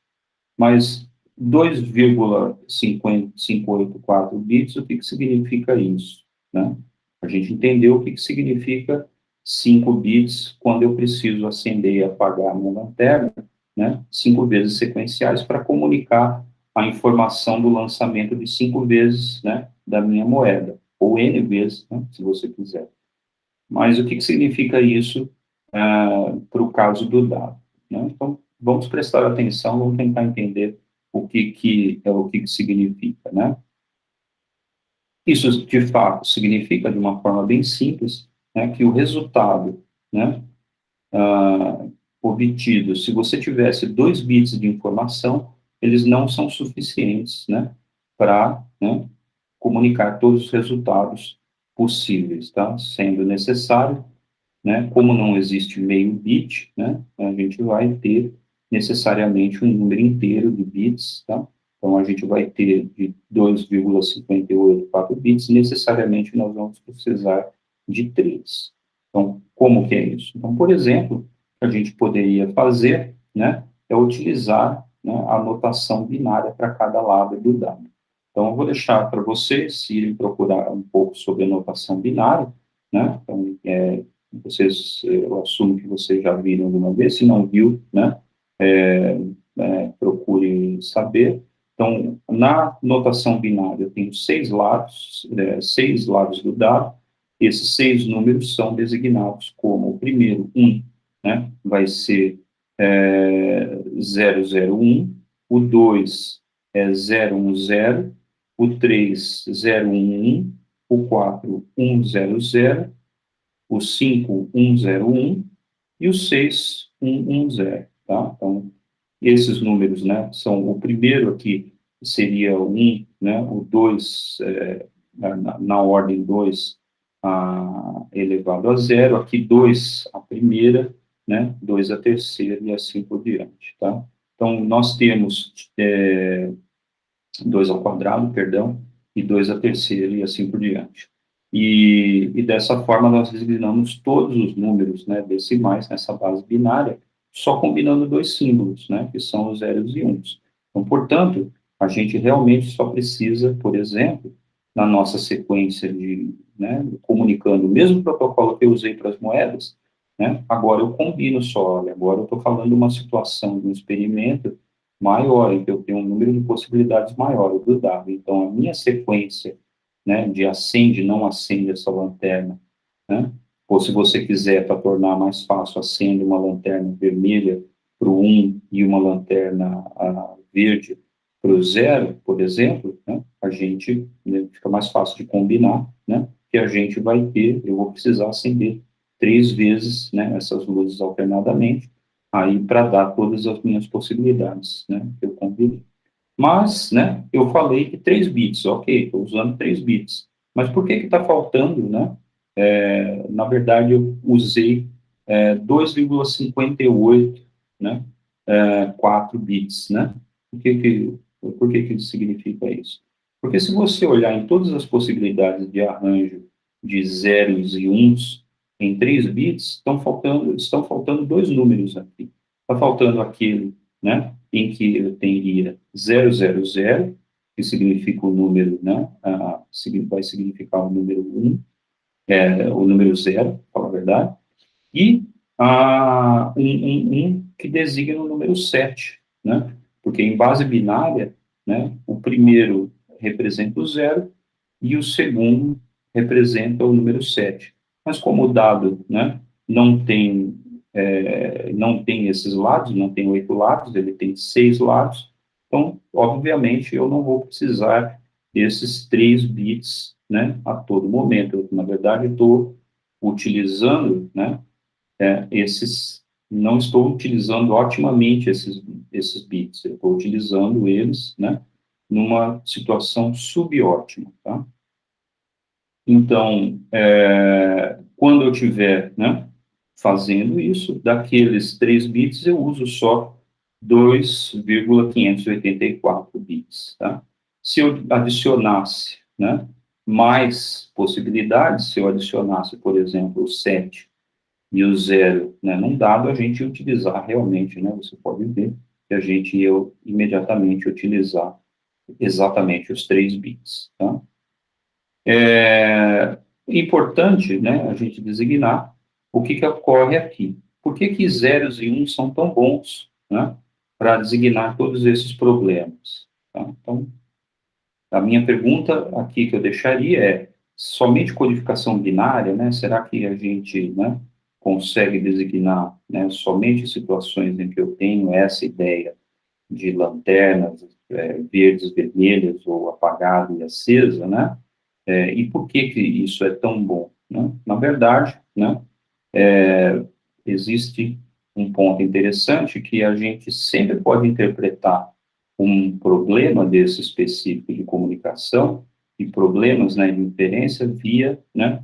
Mas 2,584 bits, o que significa isso, né? A gente entendeu o que significa 5 bits quando eu preciso acender e apagar a minha lanterna, né? 5 vezes sequenciais para comunicar a informação do lançamento de 5 vezes, né, da minha moeda, ou N vezes, né, se você quiser. Mas o que significa isso para o caso do dado, né? Então, vamos prestar atenção, vamos tentar entender o que significa, né? Isso, de fato, significa, de uma forma bem simples, né, que o resultado, né, obtido, se você tivesse 2 bits de informação, eles não são suficientes, né, para, né, comunicar todos os resultados possíveis, tá? Sendo necessário, né, como não existe meio bit, né, a gente vai ter necessariamente um número inteiro de bits, tá? Então, a gente vai ter de 2,584 bits, necessariamente nós vamos precisar de 3. Então, como que é isso? Então, por exemplo, o que a gente poderia fazer, né, é utilizar, né, a notação binária para cada lado do dado. Então, eu vou deixar para vocês irem procurar um pouco sobre a notação binária, né? Então, eu assumo que vocês já viram alguma vez. Se não viu, né, procure saber. Então, na notação binária, eu tenho 6 lados do dado. Esses 6 números são designados como: o primeiro, 1, né, vai ser 001, o 2 é 010, o 3, 011, o 4, 100, o 5, 101 e o 6, 110, tá? Então, esses números, né, são: o primeiro aqui seria o 1, né, o 2, na ordem 2 elevado a 0, aqui 2 a primeira, né, 2 a terceira e assim por diante, tá? Então, nós temos 2 ao quadrado, perdão, e 2 a terceira e assim por diante. e dessa forma nós designamos todos os números, né, decimais nessa base binária, só combinando dois símbolos, né, que são os zeros e uns. Então, portanto, a gente realmente só precisa, por exemplo, na nossa sequência de, né, comunicando o mesmo protocolo que eu usei para as moedas, né, agora eu combino só, olha, agora eu estou falando de uma situação, de um experimento maior, em que eu tenho um número de possibilidades maior, do dado. Então, a minha sequência, né, de acende, não acende essa lanterna, né, ou se você quiser, para tornar mais fácil, acende uma lanterna vermelha para o 1 e uma lanterna verde para o 0, por exemplo, né, a gente, né, fica mais fácil de combinar, né, que a gente vai ter, eu vou precisar acender 3 vezes, né, essas luzes alternadamente, aí para dar todas as minhas possibilidades, né, que eu combinei. Mas, né, eu falei que 3 bits, ok, estou usando 3 bits. Mas por que está faltando, né? Na verdade, eu usei 2,58, né, 4 bits, né? Por que que isso significa isso? Porque se você olhar em todas as possibilidades de arranjo de zeros e uns em 3 bits, estão faltando dois números aqui. Está faltando aquele, né, em que eu teria 000, que significa o número, né, vai significar o número 1, o número 0, para falar a verdade, e que designa o número 7, né, porque em base binária, né, o primeiro representa o 0 e o segundo representa o número 7. Mas como o dado, né, não tem esses lados, não tem 8 lados, ele tem 6 lados, então, obviamente, eu não vou precisar desses 3 bits, né, a todo momento. Eu, na verdade, estou utilizando, né, não estou utilizando otimamente esses bits, eu estou utilizando eles, né, numa situação subótima, tá? Então, quando eu estiver, né, fazendo isso, daqueles 3 bits, eu uso só 2,584 bits, tá? Se eu adicionasse, né, mais possibilidades, se eu adicionasse, por exemplo, o 7 e o 0, né, num dado, a gente ia utilizar realmente, né, você pode ver que a gente ia imediatamente utilizar exatamente os 3 bits, tá? É importante, né, a gente designar o que ocorre aqui. Por que zeros e uns são tão bons, né, para designar todos esses problemas? Tá? Então, a minha pergunta aqui que eu deixaria é, somente codificação binária, né, será que a gente, né, consegue designar, né, somente situações em que eu tenho essa ideia de lanternas verdes, vermelhas, ou apagada e acesa, né? E por que isso é tão bom, né? Na verdade, né, existe um ponto interessante que a gente sempre pode interpretar um problema desse específico de comunicação e problemas, né, de inferência via, né,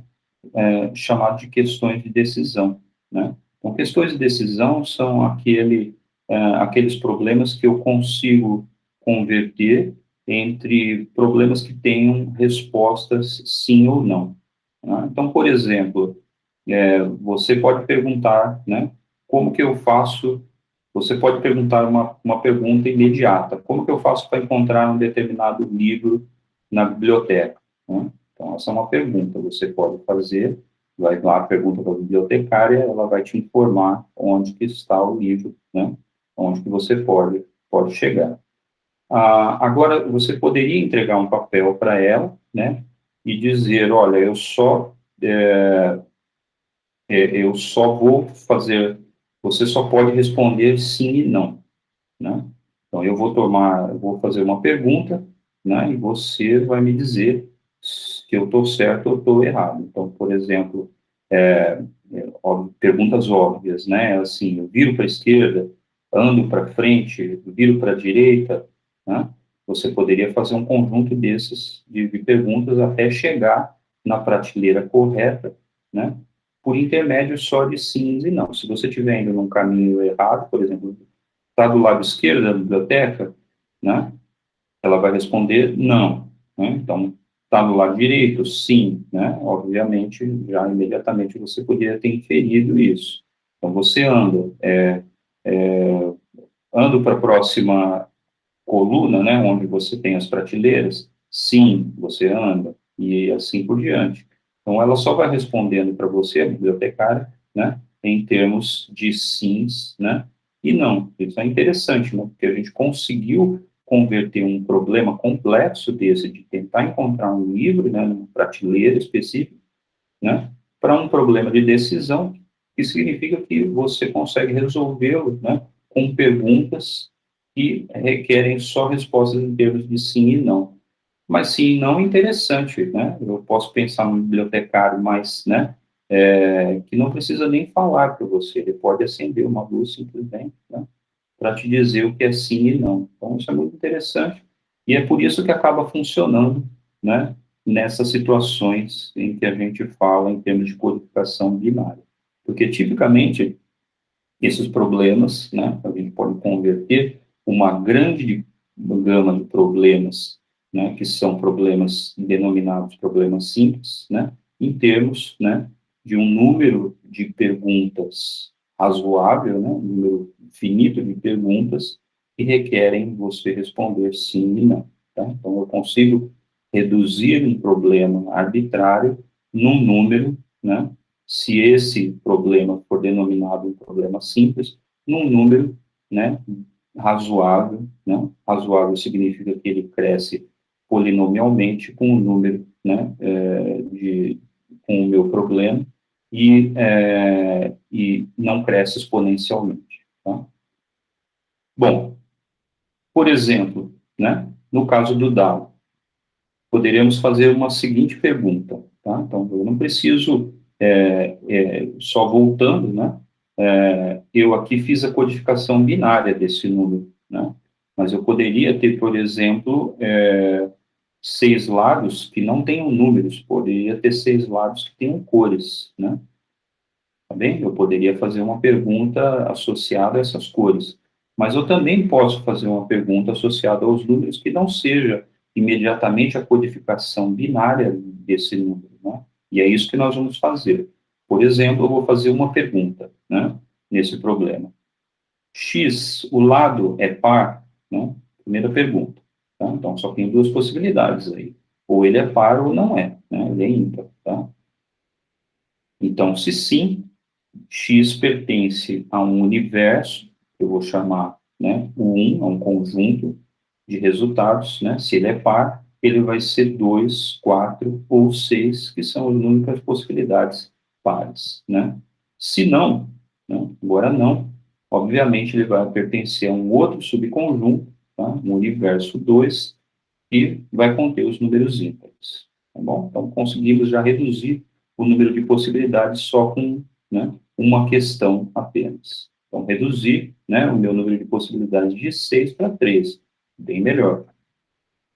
chamado de questões de decisão, né? Então, questões de decisão são aqueles problemas que eu consigo converter entre problemas que tenham respostas sim ou não, né? Então, por exemplo, você pode perguntar, né, como que eu faço, você pode perguntar uma pergunta imediata, como que eu faço para encontrar um determinado livro na biblioteca, né? Então, essa é uma pergunta, você pode fazer, vai lá, pergunta para a bibliotecária, ela vai te informar onde que está o livro, né, onde que você pode chegar. Agora, você poderia entregar um papel para ela, né, e dizer, olha, eu só vou fazer, você só pode responder sim e não, né? Então, eu vou fazer uma pergunta, né, e você vai me dizer se eu estou certo ou estou errado. Então, por exemplo, perguntas óbvias, né, assim, eu viro para a esquerda, ando para frente, viro para a direita, né? Você poderia fazer um conjunto desses de perguntas até chegar na prateleira correta, né, por intermédio só de sims e não. Se você estiver indo num caminho errado, por exemplo, está do lado esquerdo da biblioteca, né, ela vai responder não, né? Então, Está no lado direito? Sim, né? Obviamente, já imediatamente você poderia ter inferido isso. Então, você anda, ando para a próxima coluna, né, onde você tem as prateleiras? Sim, você anda, e assim por diante. Então, ela só vai respondendo para você, a bibliotecária, né, em termos de sims, né, e não. Isso é interessante, né, porque a gente conseguiu converter um problema complexo desse, de tentar encontrar um livro, né, numa prateleira específica, né, para um problema de decisão, que significa que você consegue resolvê-lo, né, com perguntas que requerem só respostas em termos de sim e não. Mas sim e não é interessante, né? Eu posso pensar no bibliotecário, mas, né, que não precisa nem falar para você, ele pode acender uma luz simplesmente, né, para te dizer o que é sim e não. Então, isso é muito interessante, e é por isso que acaba funcionando, né, nessas situações em que a gente fala em termos de codificação binária. Porque, tipicamente, esses problemas, né, a gente pode converter uma grande gama de problemas, né, que são problemas denominados problemas simples, né, em termos, né, de um número de perguntas razoável, né, um número finito de perguntas que requerem você responder sim e não. Tá? Então, eu consigo reduzir um problema arbitrário num número, né, se esse problema for denominado um problema simples, num número, né, razoável, né? Razoável significa que ele cresce polinomialmente com o número, né, com o meu problema, e não cresce exponencialmente, tá? Bom, por exemplo, né, no caso do dado, poderíamos fazer uma seguinte pergunta, tá? Então, eu não preciso, só voltando, né? Eu aqui fiz a codificação binária desse número, né? Mas eu poderia ter, por exemplo, 6 lados que não tenham números, poderia ter 6 lados que tenham cores, né? Tá bem? Eu poderia fazer uma pergunta associada a essas cores, mas eu também posso fazer uma pergunta associada aos números que não seja imediatamente a codificação binária desse número, né? E é isso que nós vamos fazer. Por exemplo, eu vou fazer uma pergunta, né, nesse problema. X, o lado é par, né? Primeira pergunta. Tá? Então, só tem duas possibilidades aí. Ou ele é par ou não é, né? Ele é ímpar, tá? Então, se sim, X pertence a um universo, eu vou chamar, né, o 1, a um conjunto de resultados, né? Se ele é par, ele vai ser 2, 4 ou 6, que são as únicas possibilidades pares, né? Se não, né, agora não, obviamente ele vai pertencer a um outro subconjunto, tá? Um universo 2, que vai conter os números ímpares, tá bom? Então, conseguimos já reduzir o número de possibilidades só com, né, uma questão apenas. Então, reduzir, né, o meu número de possibilidades de 6 para 3, bem melhor.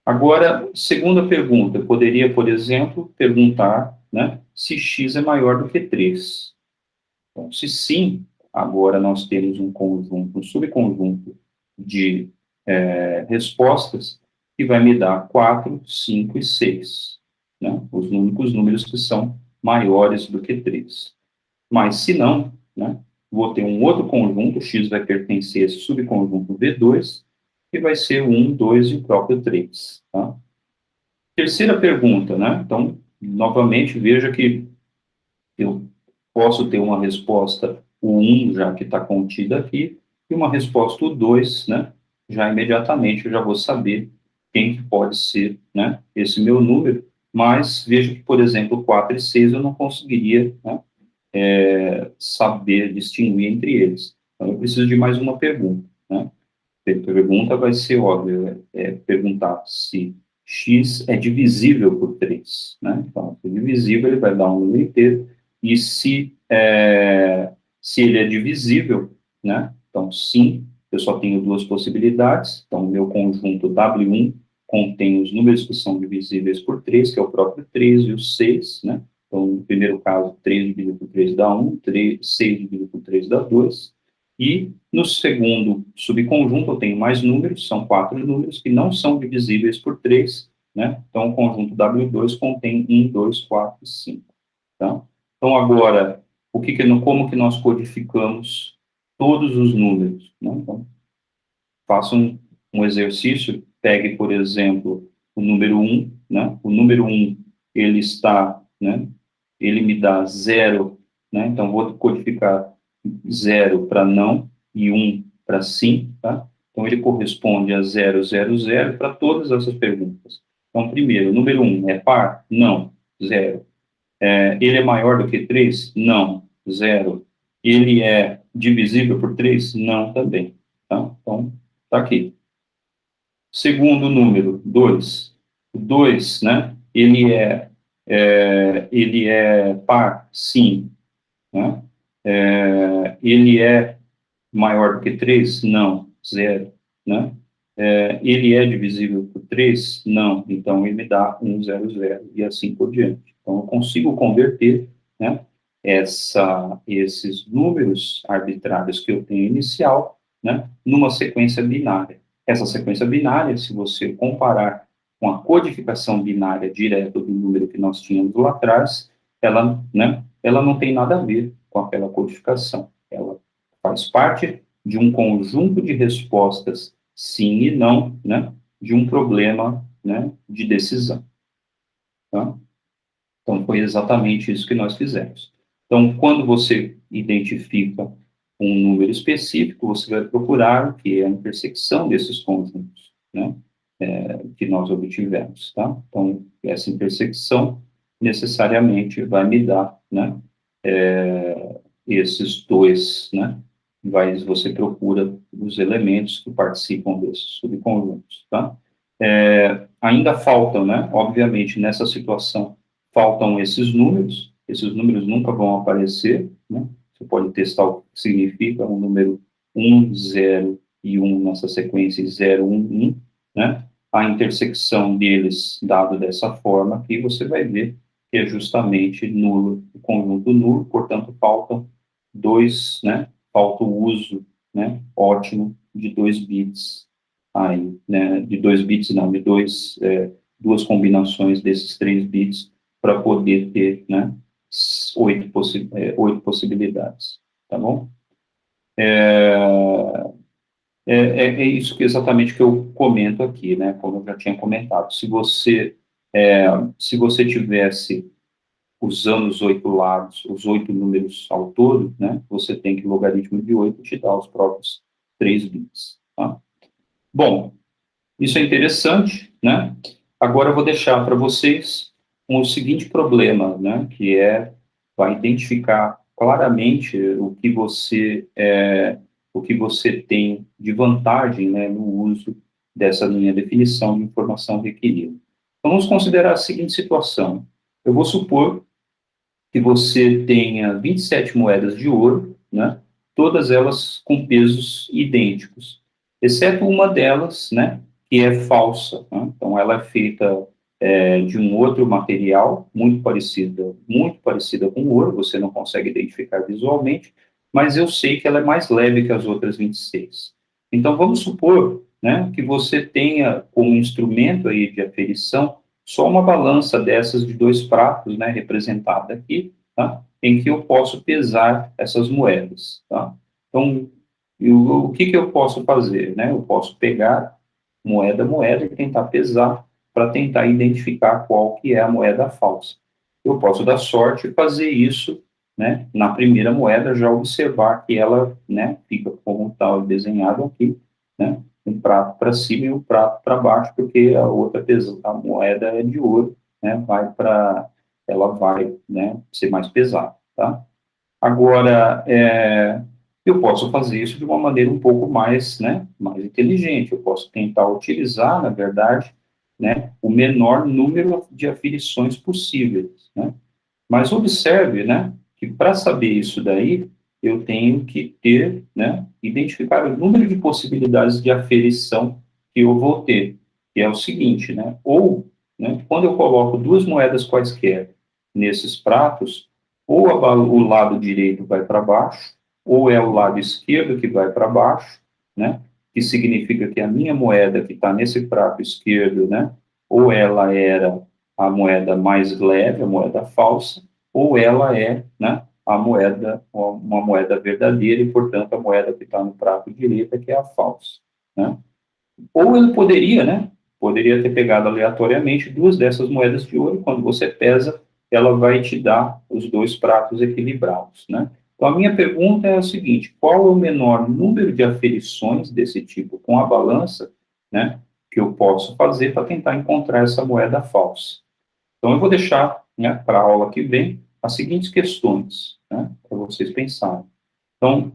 Agora, segunda pergunta, eu poderia, por exemplo, perguntar, né, se x é maior do que 3. Então, se sim, agora nós temos um conjunto, um subconjunto de respostas que vai me dar 4, 5 e 6, né? Os únicos números que são maiores do que 3. Mas se não, né, vou ter um outro conjunto, x vai pertencer a esse subconjunto V2, que vai ser o 1, 2 e o próprio 3. Tá? Terceira pergunta, né? Então, novamente, veja que eu posso ter uma resposta o 1, já que está contida aqui, e uma resposta o 2, né? Já imediatamente eu já vou saber quem que pode ser, né, esse meu número, mas veja que, por exemplo, 4 e 6 eu não conseguiria, né, saber distinguir entre eles. Então, eu preciso de mais uma pergunta, né? A pergunta vai ser, óbvio, perguntar se x é divisível por 3, né? Então, se é divisível, ele vai dar um número inteiro, e se ele é divisível, né? Então, sim, eu só tenho duas possibilidades, então, o meu conjunto W1 contém os números que são divisíveis por 3, que é o próprio 3 e o 6, né? Então, no primeiro caso, 3 dividido por 3 dá 1, 6 dividido por 3 dá 2, e no segundo subconjunto eu tenho mais números, são 4 números que não são divisíveis por 3, né? Então, o conjunto W2 contém 1, 2, 4 e 5, tá? Então, agora, como que nós codificamos todos os números, né? Então, faça um exercício, pegue, por exemplo, o número 1, né? O número 1, ele está, né? Ele me dá 0, né? Então, vou codificar 0 para não e 1 para sim, tá? Então, ele corresponde a 0, 0, 0 para todas essas perguntas. Então, primeiro, o número 1 é par? Não, 0. Ele é maior do que 3? Não, 0. Ele é divisível por 3? Não, também. Tá? Então, tá aqui. Segundo número, 2. O 2, né? Ele é par? Sim. Né? Ele é maior do que 3? Não, 0. Né? Ele é divisível por 3? Não. Então, ele me dá 1, 0, 0 e assim por diante. Então, eu consigo converter, né, esses números arbitrários que eu tenho inicial, né, numa sequência binária. Essa sequência binária, se você comparar com a codificação binária direta do número que nós tínhamos lá atrás, ela não tem nada a ver com aquela codificação. Ela faz parte de um conjunto de respostas sim e não, né, de um problema, né, de decisão. Tá? Então, foi exatamente isso que nós fizemos. Então, quando você identifica um número específico, você vai procurar o que é a intersecção desses conjuntos, né, que nós obtivemos, tá? Então, essa intersecção necessariamente vai me dar, né, esses dois, né, você procura os elementos que participam desses subconjuntos, tá? Ainda faltam, né, obviamente, nessa situação, faltam esses números nunca vão aparecer, né? Você pode testar o que significa um número 1, 0 e 1 nessa sequência 0, 1, 1, né? A intersecção deles, dado dessa forma aqui, você vai ver que é justamente nulo, o conjunto nulo, portanto, faltam dois, né? Falta o uso, né, ótimo de 2 bits aí, né, de 2 bits não, de duas combinações desses 3 bits para poder ter, né, 8 possibilidades, tá bom? É isso que exatamente que eu comento aqui, né, como eu já tinha comentado. Se você tivesse usando os 8 lados, os 8 números ao todo, né, você tem que o logaritmo de 8 te dá os próprios 3 bits, tá? Bom, isso é interessante, né? Agora eu vou deixar para vocês o seguinte problema, né? Vai identificar claramente o que você tem de vantagem, né, no uso dessa minha definição de informação requerida. Então, vamos considerar a seguinte situação. Eu vou supor que você tenha 27 moedas de ouro, né? Todas elas com pesos idênticos, exceto uma delas, né, que é falsa, né? Então, ela é feita de um outro material, muito parecida com ouro, você não consegue identificar visualmente, mas eu sei que ela é mais leve que as outras 26. Então, vamos supor, né, que você tenha como instrumento aí de aferição só uma balança dessas de 2 pratos, né, representada aqui, tá, em que eu posso pesar essas moedas, tá? Então, o que eu posso fazer, né? Eu posso pegar moeda a moeda e tentar pesar para tentar identificar qual que é a moeda falsa. Eu posso dar sorte e fazer isso, né, na primeira moeda, já observar que ela, né, fica como tal desenhado aqui, né, um prato para cima e um prato para baixo, porque a moeda é de ouro, né, ela vai, né, ser mais pesada, tá? Agora, eu posso fazer isso de uma maneira um pouco mais, né, mais inteligente. Eu posso tentar utilizar, na verdade, né, o menor número de aferições possíveis, né? Mas observe, né, que para saber isso daí, eu tenho que ter, né, identificar o número de possibilidades de aferição que eu vou ter, que é o seguinte, né, né, quando eu coloco duas moedas quaisquer nesses pratos, o lado direito vai para baixo, ou é o lado esquerdo que vai para baixo, né, que significa que a minha moeda que está nesse prato esquerdo, né, ou ela era a moeda mais leve, a moeda falsa, ou ela é, né, a moeda, uma moeda verdadeira, e, portanto, a moeda que está no prato direito, que é a falsa, né? Ou ele poderia, né, poderia ter pegado aleatoriamente duas dessas moedas de ouro, e quando você pesa, ela vai te dar os dois pratos equilibrados, né? Então, a minha pergunta é a seguinte: qual é o menor número de aferições desse tipo com a balança, né, que eu posso fazer para tentar encontrar essa moeda falsa? Então, eu vou deixar, né, para a aula que vem as seguintes questões, né, para vocês pensarem. Então,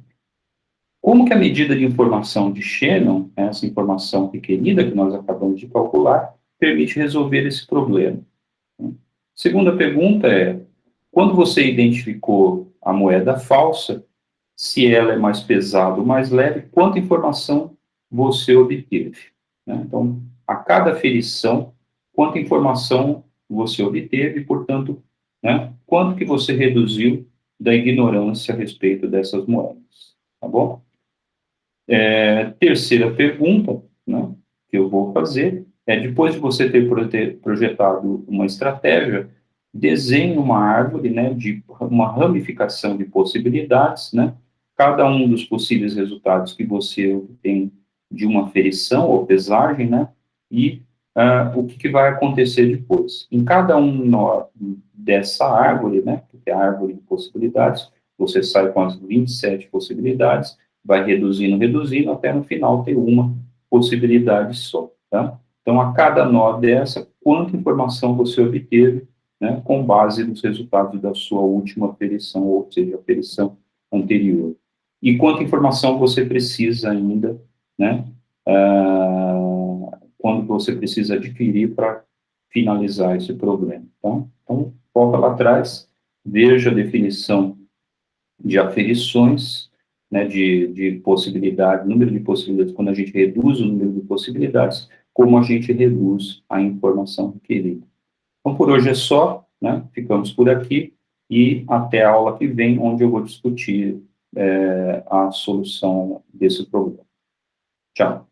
como que a medida de informação de Shannon, né, essa informação requerida que nós acabamos de calcular, permite resolver esse problema? Segunda pergunta é: quando você identificou a moeda falsa, se ela é mais pesada ou mais leve, quanta informação você obteve, né? Então, a cada aferição, quanta informação você obteve, e, portanto, né, quanto que você reduziu da ignorância a respeito dessas moedas, tá bom? Terceira pergunta, né, que eu vou fazer é: depois de você ter projetado uma estratégia, desenhe uma árvore, né, de uma ramificação de possibilidades, né, cada um dos possíveis resultados que você obtém de uma aferição ou pesagem, né, e o que vai acontecer depois. Em cada um dessa árvore, né, que é a árvore de possibilidades, você sai com as 27 possibilidades, vai reduzindo, reduzindo, até no final ter uma possibilidade só, tá? Então, a cada nó dessa, quanta informação você obteve, né, com base nos resultados da sua última aferição, ou seja, a aferição anterior. E quanta informação você precisa ainda, né, quando você precisa adquirir para finalizar esse problema, tá? Então, volta lá atrás, veja a definição de aferições, né, de possibilidade, número de possibilidades, quando a gente reduz o número de possibilidades, como a gente reduz a informação requerida. Então, por hoje é só, né, ficamos por aqui, e até a aula que vem, onde eu vou discutir a solução desse problema. Tchau.